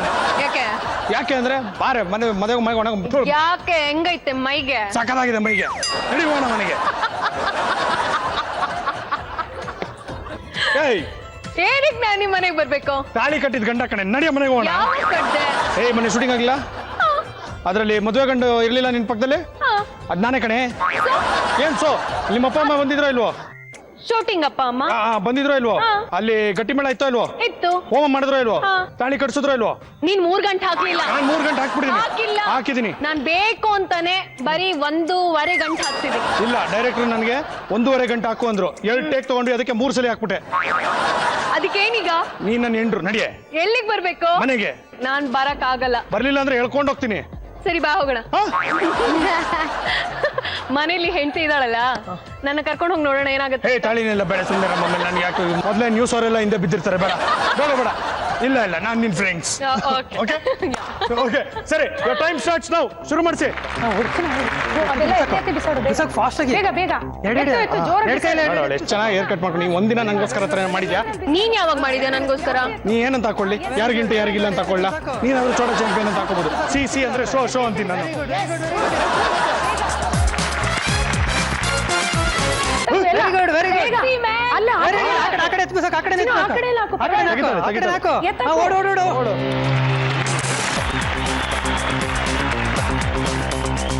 ಯಾಕೆ ಅಂದ್ರೆ, ಬಾರೆ ಮನೆಗೆ ಹೋಗೋಣ. ಯಾಕೆ? ಹೆಂಗೈತೆ ಮೈಗೆ? ಸಕ್ಕದಾಗಿದೆ ಮೈಗೆ. ರೆಡಿ, ಹೋಗೋಣ ಮನೆಗೆ. ಏಯ್, ಏನಕ್ಕೆ ನಾನು ನಿಮ್ಮ ಮನೆಗೆ ಬರ್ಬೇಕು? ತಾಳಿ ಕಟ್ಟಿದ ಗಂಡ ಕಣೆ, ನಡಿಯ ಮನೆಗೆ ಹೋಗೋಣ. ಯಾವಾಗ ಕಟ್ದೆ? ಏಯ್, ಮನೆ ಶೂಟಿಂಗ್ ಆಗಿಲ್ಲ, ಅದ್ರಲ್ಲಿ ಮದುವೆ ಗಂಡು ಇರ್ಲಿಲ್ಲ ನಿನ್ ಪಕ್ಕದಲ್ಲಿ, ಅದ್ ನಾನೇ ಕಣೆ. ಏನ್ ಸೊ, ನಿಮ್ಮ ಅಪ್ಪ ಅಮ್ಮ ಬಂದಿದ್ರೋ ಇಲ್ವೋ? ಶೂಟಿಂಗ್ ಅಪ್ಪ ಅಮ್ಮ ಬಂದಿದ್ರೋ ಇಲ್ವೋ? ಅಲ್ಲಿ ಗಟ್ಟಿ ಮೇಳ ಇತ್ತೋ ಇಲ್ವೋ? ಇತ್ತು. ಹೋಮ ಮಾಡಿದ್ರೋ ಇಲ್ವೋ? ತಾಳಿ ಕಟ್ಸಿದ್ರೋ ಇಲ್ವೋ? ನೀನ್ 3 ಗಂಟೆ ಹಾಕ್ಲಿಲ್ಲ. ನಾನು 3 ಗಂಟೆ ಹಾಕಿಲ್ಲ. ಹಾಕಿದೀನಿ. ನಾನ್ ಬೇಕು ಅಂತಾನೆ ಬರೀ 1.5 ಗಂಟೆ ಹಾಕ್ತಿದ್ದೀನಿ. ಇಲ್ಲ, ಡೈರೆಕ್ಟರ್ ನನಗೆ 1.5 ಗಂಟೆ ಹಾಕು ಅಂದ್ರು. 2 ಟೇಕ್ ತಗೊಂಡು ಅದಕ್ಕೆ 3 ಸಲ ಹಾಕ್ಬಿಟ್ಟೆ. ಅದಕ್ಕೇನೀಗ? ನೀನ್ ನನ್ನ ಹೆಂಡ್ರು, ನಡಿಯೇ. ಎಲ್ಲಿಗೆ ಬರ್ಬೇಕು? ಮನೆಗೆ. ನಾನ್ ಬರಕ್ ಆಗಲ್ಲ. ಬರ್ಲಿಲ್ಲ ಅಂದ್ರೆ ಹೇಳ್ಕೊಂಡು ಹೋಗ್ತೀನಿ. ಸರಿ, ಬಾ ಹೋಗೋಣ. ಮನೇಲಿ ಹೆಂಡತಿ ಇದ್ದಾಳಲ್ಲ, ನನ್ನ ಕರ್ಕೊಂಡು ಹೋಗಿ ನೋಡೋಣ ಏನಾಗುತ್ತೆ. ತಾಳಿನೆಲ್ಲ ಬೇಡ, ಸುಮ್ಮನೆ ನಮ್ಮ ಮೇಲೆ ನನಗೆ ಯಾಕೆ ಮೊದಲೇ ನ್ಯೂಸ್ ಅವರೆಲ್ಲ ಹಿಂದೆ ಬಿದ್ದಿರ್ತಾರೆ. ಬೇಡ ಬೇಡ ಬೇಡ. ಇಲ್ಲ ನಾನು ನಿನ್ ಫ್ರೆಂಡ್ಸ್. ಓಕೆ ಓಕೆ, ಸರಿ. ಟೈಮ್ ಸ್ಟಾರ್ಟ್ಸ್ ನಾವು. ಶುರು ಮಾಡಿಸಿ. ಫಾಸ್ಟ್ ಆಗಿ ಬೇಗ ಬೇಗ. ಎಷ್ಟು ಚೆನ್ನಾಗಿ ಹೇರ್ ಕಟ್ ಮಾಡ್ಕೊಂಡು, ನೀವು ಒಂದಿನ ನಂಗೋಸ್ಕರ ಹತ್ರ ಮಾಡಿದ್ಯಾ? ನೀನ್ ಯಾವಾಗ ಮಾಡಿದ್ಯಾ ನನ್ಗೋಸ್ಕರ? ನೀ ಏನಂತ ಹಾಕೊಳ್ಳಿ? ಯಾರಿಗಿಲ್ಲ ಅಂತ ಹಾಕೊಳ್ಳ? ನೀನಾದ್ರೂ ಚೋಟ ಚಾಂಪಿಯನ್ ಅಂತ ಹಾಕೋಬಹುದು. ಸಿ ಅಂದ್ರೆ ಶೋ ಅಂತೀನಿ ನಾನು. Very good very good Sexy man. ಅಲ್ಲ ಆ ಕಡೆ ಎತ್ಕೋ ಸಾಕು, ಆ ಕಡೆ ಚಿನ್ನು, ಆ ಕಡೆ ಎಲ್ಲ ಹಾಕು. ತೆಗಿತಾರೆ. ಎತ್ತಕ್ಕೆ. ಓಡು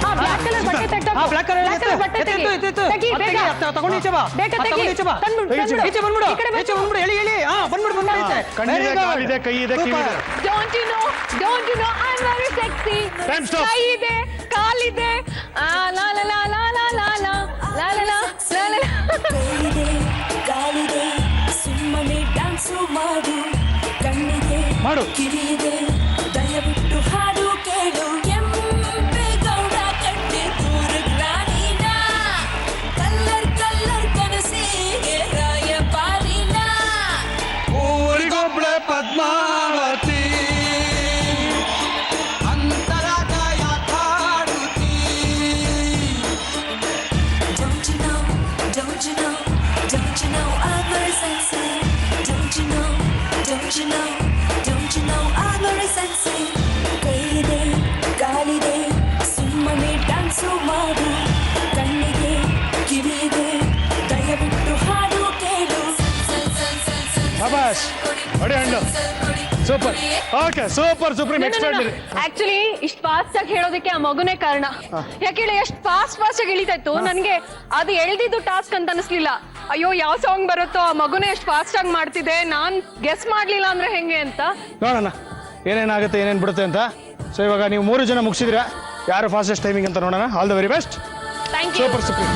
ಆ ಬ್ಲಾಕ್ ಕಲರ್ ಬಟ್ಟೆ ತೆಗ್ದು. ಆ ಬ್ಲಾಕ್ ಕಲರ್ Black colour ಬಟ್ಟೆ ತೆಗಿ. ತೆಗಿ, ಬೇಗ. ತಗೊಂಡು ಈಚೆ ಬಾ, ಬೇಗ ತೆಗಿ. ತಗೊಂಡು ಈಚೆ ಬಾ, ತಂದ್ಬಿಡು, ತಂದ್ಬಿಡು. ಈಚೆ ಬಂದ್ಬಿಡು, ಈ ಕಡೆ ಈಚೆ ಬಂದ್ಬಿಡು, ಎಳಿ ಹಾ ಬಂದ್ಬಿಡು ಈಚೆ. ಕಣ್ಣಿದೆ, ಕಾಲಿದೆ, ಕೈ ಇದೆ, ಕಿವಿ ಇದೆ. Don't you know I'm very sexy. Time stop. ಕೈ ಇದೆ, ಕಾಲಿದೆ. ಲಾ ಲಾ ಲಾ ಲಾ ಲಾ ಲಾ ಲಾ ಲಾ ಲಾ ಲಾ ಲಾ ಲಾ. ಗಾಳಿದೆ ಸುಮ್ಮನೆ ಡ್ಯಾನ್ಸು ಮಾಡು ಕಣ್ಣಿಗೆ ಮಾಡು. ಕಿವಿದೆ ದಯವಿಟ್ಟು ಹಾಡು ಕೇಳು ಕೆಂಪೇಗೌಡ ಕಟ್ಟೆ ದೂರು ಗ್ರಾಣಿನ ಕಲ್ಲರ್ ಕನಸಿಗೆ ರಾಯಪಾರಿನ ಊರಿಗೊಬ್ಳೆ Padmavati ಅಂತರಾಗಾಯ ಕಾಡುತ್ತೀ. Don't you know I'm very sexy. Don't you know I'm very sexy. ಕೈಯಿದೆ ಗಾಳಿದೆ ಸುಮ್ಮನೆ ಡ್ಯಾನ್ಸು ಮಾಡು ಕಣ್ಣಿಗೆ ಕಿವಿದೆ ದಯವಿಟ್ಟು ಹಾಡು ಕೇಳು. ಶಬಾಷ್, ಹೊಡಿ ಹಣ್ಣು. Super. Okay, super supreme expert. Actually ಇಷ್ಟು ಫಾಸ್ಟ್ ಆಗಿ ಹೇಳೋದಕ್ಕೆ ಆ ಮಗುನೇ ಕಾರಣ. ಯಾಕೇಳಿ ಎಷ್ಟು ಫಾಸ್ಟ್ ಆಗಿ ಎಳಿತಾ ಇತ್ತು, ನನ್ಗೆ ಅದು ಎಳ್ದಿದ್ದು ಟಾಸ್ಕ್ ಅಂತ ಅನಿಸ್ಲಿಲ್ಲ. ಅಯ್ಯೋ ಯಾವ ಸಾಂಗ್ ಬರುತ್ತೋ ಆ ಮಗುನೇ ಎಷ್ಟು ಫಾಸ್ಟ್ ಆಗಿ ಮಾಡ್ತಿದೆ, ನಾನ್ ಗೆಸ್ ಮಾಡ್ಲಿಲ್ಲ ಅಂದ್ರೆ ಹೆಂಗೆ ಅಂತ. ನೋಡೋಣ ಏನೇನಾಗುತ್ತೆ, ಏನೇನು ಬಿಡುತ್ತೆ ಅಂತ. ಸೊ ಇವಾಗ ನೀವು 3 ಜನ ಮುಗಿಸಿದ್ರ, ಯಾರು ಫಾಸ್ಟೆಸ್ಟ್ ಟೈಮಿಂಗ್ ಅಂತ ನೋಡೋಣ. All the very best. Thank you. Super supreme.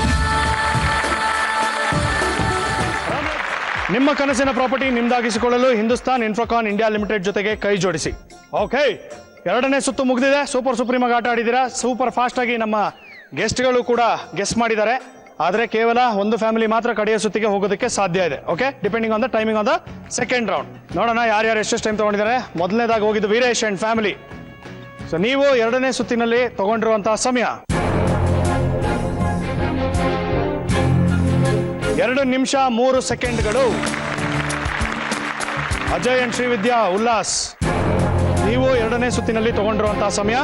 ನಿಮ್ಮ ಕನಸಿನ ಪ್ರಾಪರ್ಟಿ ನಿಮ್ದಾಗಿಸಿಕೊಳ್ಳಲು ಹಿಂದೂಸ್ತಾನ್ ಇನ್ಫೋಕಾನ್ ಇಂಡಿಯಾ ಲಿಮಿಟೆಡ್ ಜೊತೆಗೆ ಕೈ ಜೋಡಿಸಿ. ಓಕೆ, 2ನೇ ಸುತ್ತು ಮುಗಿದಿದೆ. ಸೂಪರ್ ಸುಪ್ರೀಮ್ ಆಗಿ ಆಟ ಆಡಿದ್ದೀರಾ. ಸೂಪರ್ ಫಾಸ್ಟ್ ಆಗಿ ನಮ್ಮ ಗೆಸ್ಟ್ಗಳು ಕೂಡ ಗೆಸ್ ಮಾಡಿದ್ದಾರೆ. ಆದರೆ ಕೇವಲ ಒಂದು ಫ್ಯಾಮಿಲಿ ಮಾತ್ರ ಕಡೆಯ ಸುತ್ತಿಗೆ ಹೋಗೋದಕ್ಕೆ ಸಾಧ್ಯ ಇದೆ. Okay, depending on the timing on the second round. ನೋಡೋಣ ಯಾರ್ಯಾರು ಎಷ್ಟೆಷ್ಟು ಟೈಮ್ ತಗೊಂಡಿದ್ದಾರೆ. ಮೊದಲನೇದಾಗಿ ಹೋಗಿದ್ದು ವೀರೇಶ್ ಅಂಡ್ ಫ್ಯಾಮಿಲಿ. ಸೊ ನೀವು 2ನೇ ಸುತ್ತಿನಲ್ಲಿ ತಗೊಂಡಿರುವಂತಹ ಸಮಯ 2 ನಿಮಿಷ 3 ಸೆಕೆಂಡ್ಗಳು. ಅಜಯ್ ಅಂಡ್ ಶ್ರೀವಿದ್ಯಾ ಉಲ್ಲಾಸ್, ನೀವು 2ನೇ ಸುತ್ತಿನಲ್ಲಿ ತಗೊಂಡಿರುವಂತಹ ಸಮಯ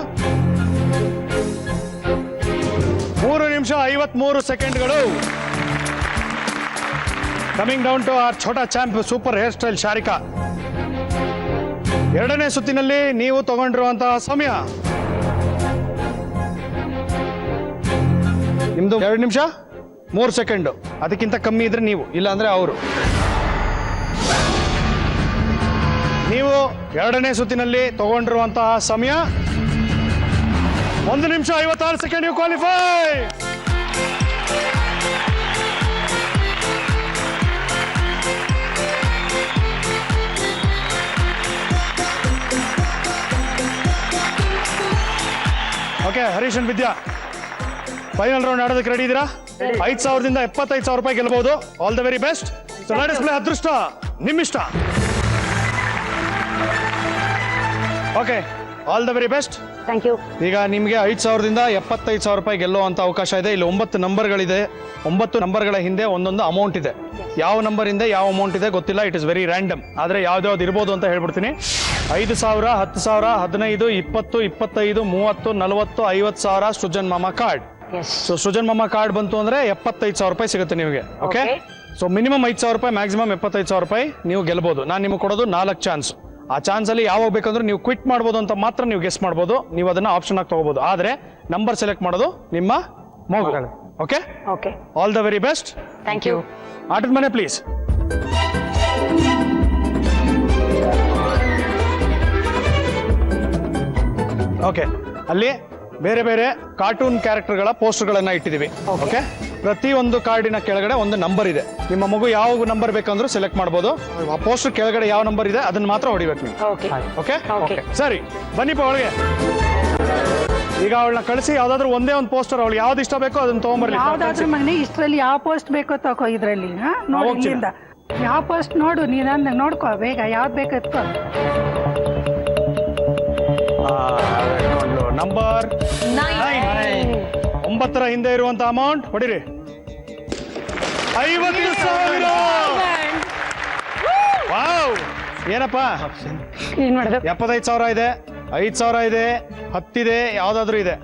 3 ನಿಮಿಷ 53 ಸೆಕೆಂಡ್ಗಳು. ಕಮಿಂಗ್ ಡೌನ್ ಟು ಆರ್ ಛೋಟಾ champ super hairstyle Sharika. 2ನೇ ಸುತ್ತಿನಲ್ಲಿ ನೀವು ತಗೊಂಡಿರುವಂತಹ ಸಮಯ ನಿಮ್ದು 2 ನಿಮಿಷ 3 ಸೆಕೆಂಡು. ಅದಕ್ಕಿಂತ ಕಮ್ಮಿ ಇದ್ರೆ ನೀವು, ಇಲ್ಲ ಅಂದ್ರೆ ಅವರು. ನೀವು 2ನೇ ಸುತ್ತಿನಲ್ಲಿ ತಗೊಂಡಿರುವಂತಹ ಸಮಯ 1 ನಿಮಿಷ 56 second. You qualify. Okay, Harish and Vidya, final round ಆಡೋದಕ್ಕೆ ರೆಡಿ ಇದ್ದೀರಾ? 5,000ದಿಂದ 75,000 ರೂಪಾಯಿ ಗೆಲ್ಲಬಹುದು. All the very best. So let us play ಅದೃಷ್ಟ ನಿಮ್ಮಿಷ್ಟ. Okay, all the very best. Thank you. ಈಗ ನಿಮಗೆ 5,000ದಿಂದ 75,000 ರೂಪಾಯಿ ಗೆಲ್ಲುವಂತ ಅವಕಾಶ ಇದೆ. ಇಲ್ಲಿ 9 ನಂಬರ್ಗಳಿದೆ. 9 ನಂಬರ್ಗಳ ಹಿಂದೆ ಒಂದೊಂದು ಅಮೌಂಟ್ ಇದೆ. ಯಾವ ನಂಬರ್ ಹಿಂದೆ ಯಾವ ಅಮೌಂಟ್ ಇದೆ ಗೊತ್ತಿಲ್ಲ. It is very random. ಆದರೆ ಯಾವ್ದಾವ್ದು ಇರ್ಬೋದು ಅಂತ ಹೇಳ್ಬಿಡ್ತೀನಿ. 5,000, 10,000, 15, 20, 25, 30, 40, 50,000 ಸೃಜನ್ ಮಾಮಾ ಕಾರ್ಡ್. ಸೊ ಸೃಜನ್ ಮಾಮಾ ಕಾರ್ಡ್ ಬಂತು ಅಂದ್ರೆ 75,000 ರೂಪಾಯಿ ಸಿಗುತ್ತೆ ನಿಮಗೆ. ಓಕೆ, ಸೊ ಮಿನಿಮಮ್ 5,000 ರೂಪಾಯಿ, ಮ್ಯಾಕ್ಸಿಮಮ್ 75,000 ರೂಪಾಯಿ ನೀವು ಗೆಲ್ಬಹುದು. ನಾನು ನಿಮಗೆ ಕೊಡೋದು 4 ಚಾನ್ಸ್. ಆ ಚಾನ್ಸ್ ಅಲ್ಲಿ ಯಾವಾಗ ಬೇಕಂದ್ರೆ ನೀವು ಕ್ವಿಟ್ ಮಾಡ್ಬೋದು ಅಂತ ಮಾತ್ರ ನೀವು ಗೆಸ್ ಮಾಡ್ಬೋದು. ನೀವು ಅದನ್ನ ಆಪ್ಷನ್ ಆಗಿ ತಗೋಬಹುದು. ಆದ್ರೆ ನಂಬರ್ ಸೆಲೆಕ್ಟ್ ಮಾಡೋದು ನಿಮ್ಮ ಮಗು. Okay, okay, all the very best. Thank you. ಆಟದ ಮನೆ ಪ್ಲೀಸ್. ಓಕೆ, ಅಲ್ಲಿ ಬೇರೆ ಬೇರೆ ಕಾರ್ಟೂನ್ ಕ್ಯಾರೆಕ್ಟರ್ಗಳ ಪೋಸ್ಟರ್ಗಳನ್ನ ಇಟ್ಟಿದ್ದೀವಿ. ಓಕೆ, ಪ್ರತಿ ಒಂದು ಕಾರ್ಡಿನ ಕೆಳಗಡೆ ಒಂದು ನಂಬರ್ ಇದೆ. ನಿಮ್ಮ ಮಗು ಯಾವ ನಂಬರ್ ಬೇಕಂದ್ರೂ ಸೆಲೆಕ್ಟ್ ಮಾಡ್ಬೋದು. ಆ ಪೋಸ್ಟರ್ ಕೆಳಗಡೆ ಯಾವ ನಂಬರ್ ಇದೆ ಅದನ್ನ ಮಾತ್ರ ಹೊಡಿಬೇಕು ನೀವು. Okay, okay, okay. ಸರಿ, ಬನ್ನಿಪ್ಪ ಒಳಗೆ. ಈಗ ಅವಳನ್ನ ಕಳಿಸಿ ಯಾವ್ದಾದ್ರು ಒಂದೇ ಒಂದು ಪೋಸ್ಟರ್, ಅವಳು ಯಾವ್ದು ಇಷ್ಟ ಬೇಕೋ ಅದನ್ನ ತಗೊಂಡ್ಬರ್ಲಿ. ಯಾವ್ದಾದ್ರು ಮಗನಿ ಇಷ್ಟರಲ್ಲಿ ಯಾವ ಪೋಸ್ಟ್ ಬೇಕೋ ತಗೋ. ಇದ್ರಲ್ಲಿ ನೋಡಿ, ಇಲ್ಲಿಂದ ಯಾವ ಪೋಸ್ಟ್ ನೋಡು, ನೀನು ನೋಡ್ಕೋ ಬೇಗ ಯಾವ್ದು ಬೇಕೋ ಎತ್ಕೋ. ನಂಬರ್ 9 ಹಿಂದೆ ಇರುವಂತ ಅಮೌಂಟ್ ಹೊಡಿರಿ. 50,000. ವಾವ್, ಏನಪ್ಪಾ 75,000 ಇದೆ, 5,000 ಇದೆ, 10 ಇದೆ, ಯಾವ್ದಾದ್ರು ಇದೆ.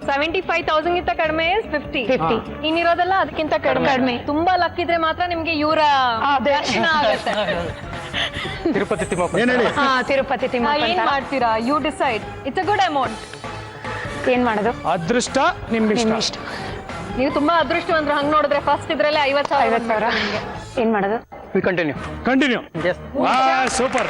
75,000 ಗಿಂತ ಕಡಿಮೆ 50. 50. ಇನ್ನಿರೋದೆಲ್ಲ ಅದಕ್ಕಿಂತ ಕಡಿಮೆ. ತುಂಬಾ ಲಕ್ ಇದ್ರೆ ಮಾತ್ರ ನಿಮ್ಗೆ ಇವರ ದರ್ಶನ ಆಗುತ್ತೆ. ತಿರುಪತಿ ತಿಮ್ಮಪ್ಪ ಏನ್ ಹೇಳಿ? ತಿರುಪತಿ ತಿಮ್ಮಪ್ಪ ಏನ್ ಅಂತ. ಮಾಡ್ತೀರಾ? You decide. It's a good amount. ಏನ್ ಮಾಡೋದು? ಅದೃಷ್ಟ ನಿಮ್ಗೆ ಇಷ್ಟ. ನೀವು ತುಂಬಾ ಅದೃಷ್ಟವಂದ್ರು. ಹಂಗ್ ನೋಡಿದ್ರೆ ಫಸ್ಟ್ ಇದ್ರಲ್ಲೇ 50,000 ಏನ್ ಮಾಡೋದು? We continue continue. Yes super.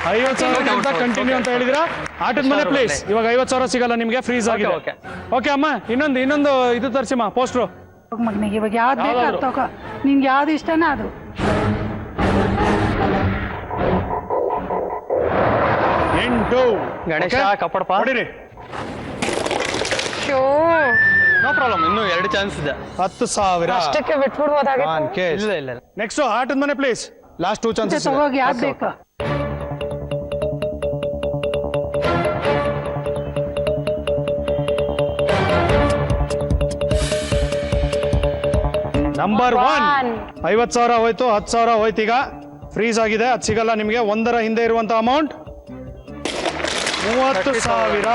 50,000 continue ಅಂತ ಹೇಳಿದ್ರ. ಆಟದ ಮನೆ ಪ್ಲೇಸ್. ಇವಾಗ 50,000 ಸಿಗಲ್ಲ ನಿಮ್ಗೆ, ಫ್ರೀಸ್ ಆಗಿದೆ. ಓಕೆ ಓಕೆ ಅಮ್ಮ, ಇನ್ನೊಂದು ಇದು ತರಿಸಿಮ್ಮ ಪೋಸ್ಟ್ರು. ಮಗನಿಗೆ ಇವಾಗ ಯಾವ್ದು ಬೇಕು ಅದು ತಗೋ. ನಿಂಗೆ ಯಾವ್ದು ಇಷ್ಟನೋ ಅದು. ಗಣೇಶ ಕಪ್ಪಡಪ್ಪ ಹೊಡಿರಿ. ನೋ ಪ್ರಾಬ್ಲಮ್, ಇನ್ನೂ 2 ಚಾನ್ಸ್ ಇದೆ. 10,000 ಅಷ್ಟಕ್ಕೆ ಬಿಟ್ಬಿಡ್ಬೋದಾಗಿತ್ತು. ಇಲ್ಲ ಇಲ್ಲ ನೆಕ್ಸ್ಟ್ ಆಟದ ಮನೆ ಪ್ಲೇಸ್. Last 2 chances. ತಗೋಗಿ ಯಾವ್ದು ಬೇಕು. ನಂಬರ್ 1. 50,000 ಹೋಯ್ತು, 10,000 ಹೋಯ್ತು. ಈಗ ಫ್ರೀಸ್ ಆಗಿದೆ, ಅದು ಸಿಗಲ್ಲ ನಿಮಗೆ. 1ರ ಹಿಂದೆ ಇರುವಂತ ಅಮೌಂಟ್ 30,000.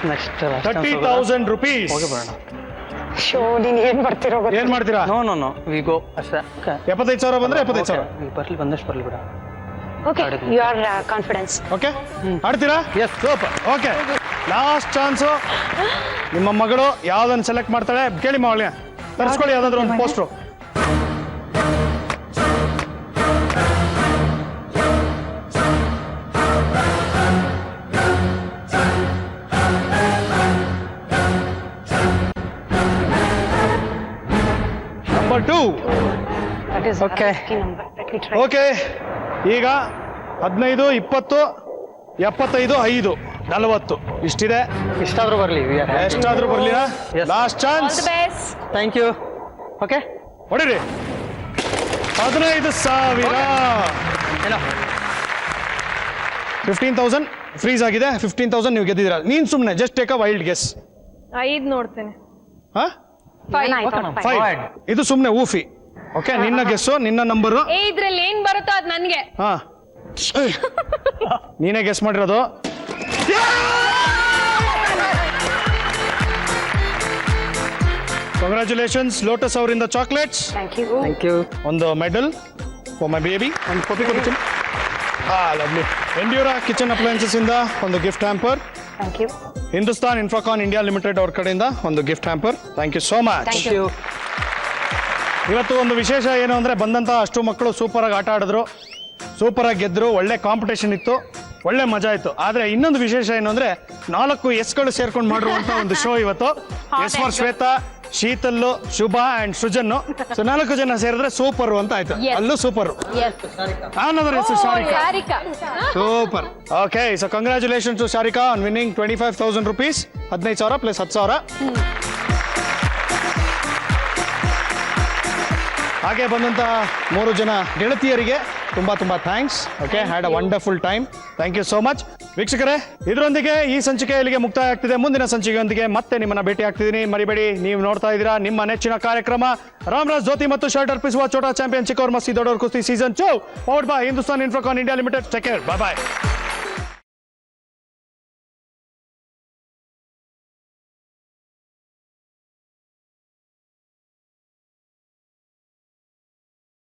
Next 30,000 rupees. ಹೋಗಿ ಬರೋಣ. ಶೋ ನೀನ್ ಏನ್ ಬರ್ತಿರೋ ಗೊತ್ತಿಲ್ಲ. ಏನ್ ಮಾಡ್ತೀರಾ? ನೋ ವಿ ಗೋ ಅಷ್ಟೇ. 75,000 ಬಂದ್ರೆ 75,000. ಬರ್ಲಿ ಬಂದಷ್ಟು ಬರ್ಲಿ ಬಿಡ. Okay you are confidence. Okay ಆಡ್ತೀರಾ? Yes super. Okay last chance. ನಿಮ್ಮ ಮಗಳು ಯಾವ್ದನ್ನ ಸೆಲೆಕ್ಟ್ ಮಾಡ್ತಾಳೆ ಕೇಳಿ ಮಗಳಿಗೆ. ತರಿಸ್ಕೊಳ್ಳಿ ಯಾವ್ದಾದ್ರು ಒಂದು ಪೋಸ್ಟ್ರು. ನಂಬರ್ 2. Okay. ಓಕೆ ಈಗ 15, 20, 75, 5, 40 ಇಷ್ಟಿದೆ. ಇಷ್ಟಾದ್ರೂ ಬರ್ಲಿ. ಎಷ್ಟಾದ್ರೂ ಬರ್ಲಿ. Yes. Last chance. Thank you. Okay ಹೊಡಿರಿ. 15,000. ಏನೋ 15,000 ಫ್ರೀಸ್ ಆಗಿದೆ. 15,000 ನೀವು ಗೆದ್ದಿದ್ದೀರಾ. ನೀನ್ ಸುಮ್ಮನೆ just take a wild guess. 5 ನೋಡ್ತೇನೆ. ಹಾ 5. ಇದು ಸುಮ್ಮನೆ ಊಫಿ. ಓಕೆ ನಿನ್ನ ಗೆಸ್ಸು, ನಿನ್ನ ನಂಬರು. ಇದ್ರಲ್ಲಿ ಏನ್ ಬರುತ್ತೋ ಅದ್ ನನ್ಗೆ. ಹಾ ನೀನೇ ಗೆಸ್ ಮಾಡಿರೋದು. ಕಂಗ್ರ್ಯಾಚುಲೇಷನ್ಸ್ ಲೋಟಸ್ ಅವರಿಂದ ಚಾಕ್ಲೇಟ್ಸ್. Thank you. ಒಂದು ಮೆಡಲ್ ಫಾರ್ ಮೈ ಬೇಬಿ. ಒಂದು ಕಾಪಿ ಕೊಡ್ತೀನಿ. ಲವ್ಲಿ. ಎಂಡ್ಯೂರಾ ಕಿಚನ್ ಅಪ್ಲಯನ್ಸಸ್ ಇಂದ ಒಂದು gift hamper. Thank you. Hindustan Infracon India Limited ಅವ್ರ ಕಡೆಯಿಂದ ಒಂದು gift hamper. Thank you so much. Thank you. ಇವತ್ತು ಒಂದು ವಿಶೇಷ ಏನು ಅಂದರೆ ಬಂದಂಥ ಅಷ್ಟು ಮಕ್ಕಳು ಸೂಪರಾಗಿ ಆಟ ಆಡಿದ್ರು, ಸೂಪರಾಗಿ ಗೆದ್ದರು, ಒಳ್ಳೆ ಕಾಂಪಿಟೇಷನ್ ಇತ್ತು, ಒಳ್ಳೆ ಮಜಾ ಇತ್ತು. ಆದರೆ ಇನ್ನೊಂದು ವಿಶೇಷ ಏನು ಅಂದರೆ 4 ಎಸ್ಗಳು ಸೇರ್ಕೊಂಡು ಮಾಡಿರುವಂಥ ಒಂದು ಶೋ ಇವತ್ತು. ಎಸ್ ಫಾರ್ ಶ್ವೇತಾ, ಶೀತಲ್ಲು, ಶುಭ ಆ್ಯಂಡ್ ಸೃಜನ್ನು. ಸೊ 4 ಜನ ಸೇರಿದ್ರೆ ಸೂಪರು ಅಂತ ಆಯ್ತು. ಅಲ್ಲೂ ಸೂಪರು. ಅನ್ನೋದ್ರ ಹೆಸರು Sharika. Super. Okay so congratulation to Sharika on winning 25,000 rupees. 15,000 plus 10,000. ಹಾಗೆ ಬಂದಂಥ 3 ಜನ ಗೆಳತಿಯರಿಗೆ ತುಂಬ thanks. Okay had a wonderful time. Thank you so much. ವೀಕ್ಷಕರೇ, ಇದರೊಂದಿಗೆ ಈ ಸಂಚಿಕೆ ಇಲ್ಲಿಗೆ ಮುಕ್ತಾಯ ಆಗ್ತಿದೆ. ಮುಂದಿನ ಸಂಚಿಕೆಯೊಂದಿಗೆ ಮತ್ತೆ ನಿಮ್ಮನ್ನ ಭೇಟಿ ಆಗ್ತಿದ್ದೀನಿ. ಮರಿಬೇಡಿ, ನೀವು ನೋಡ್ತಾ ಇದ್ದೀರಾ ನಿಮ್ಮ ನೆಚ್ಚಿನ ಕಾರ್ಯಕ್ರಮ ರಾಮರಾಜ್ ಜ್ಯೋತಿ ಮತ್ತು ಶರ್ಟ್ ಅರ್ಪಿಸುವ ಛೋಟಾ ಚಾಂಪಿಯನ್ ಚಿಕ್ಕವ್ರ ಮಸ್ತಿ ದೊಡ್ಡವ್ರ ಕುಸ್ತಿ season 2 powered by Hindustan Infracon India Limited. Take care. Bye.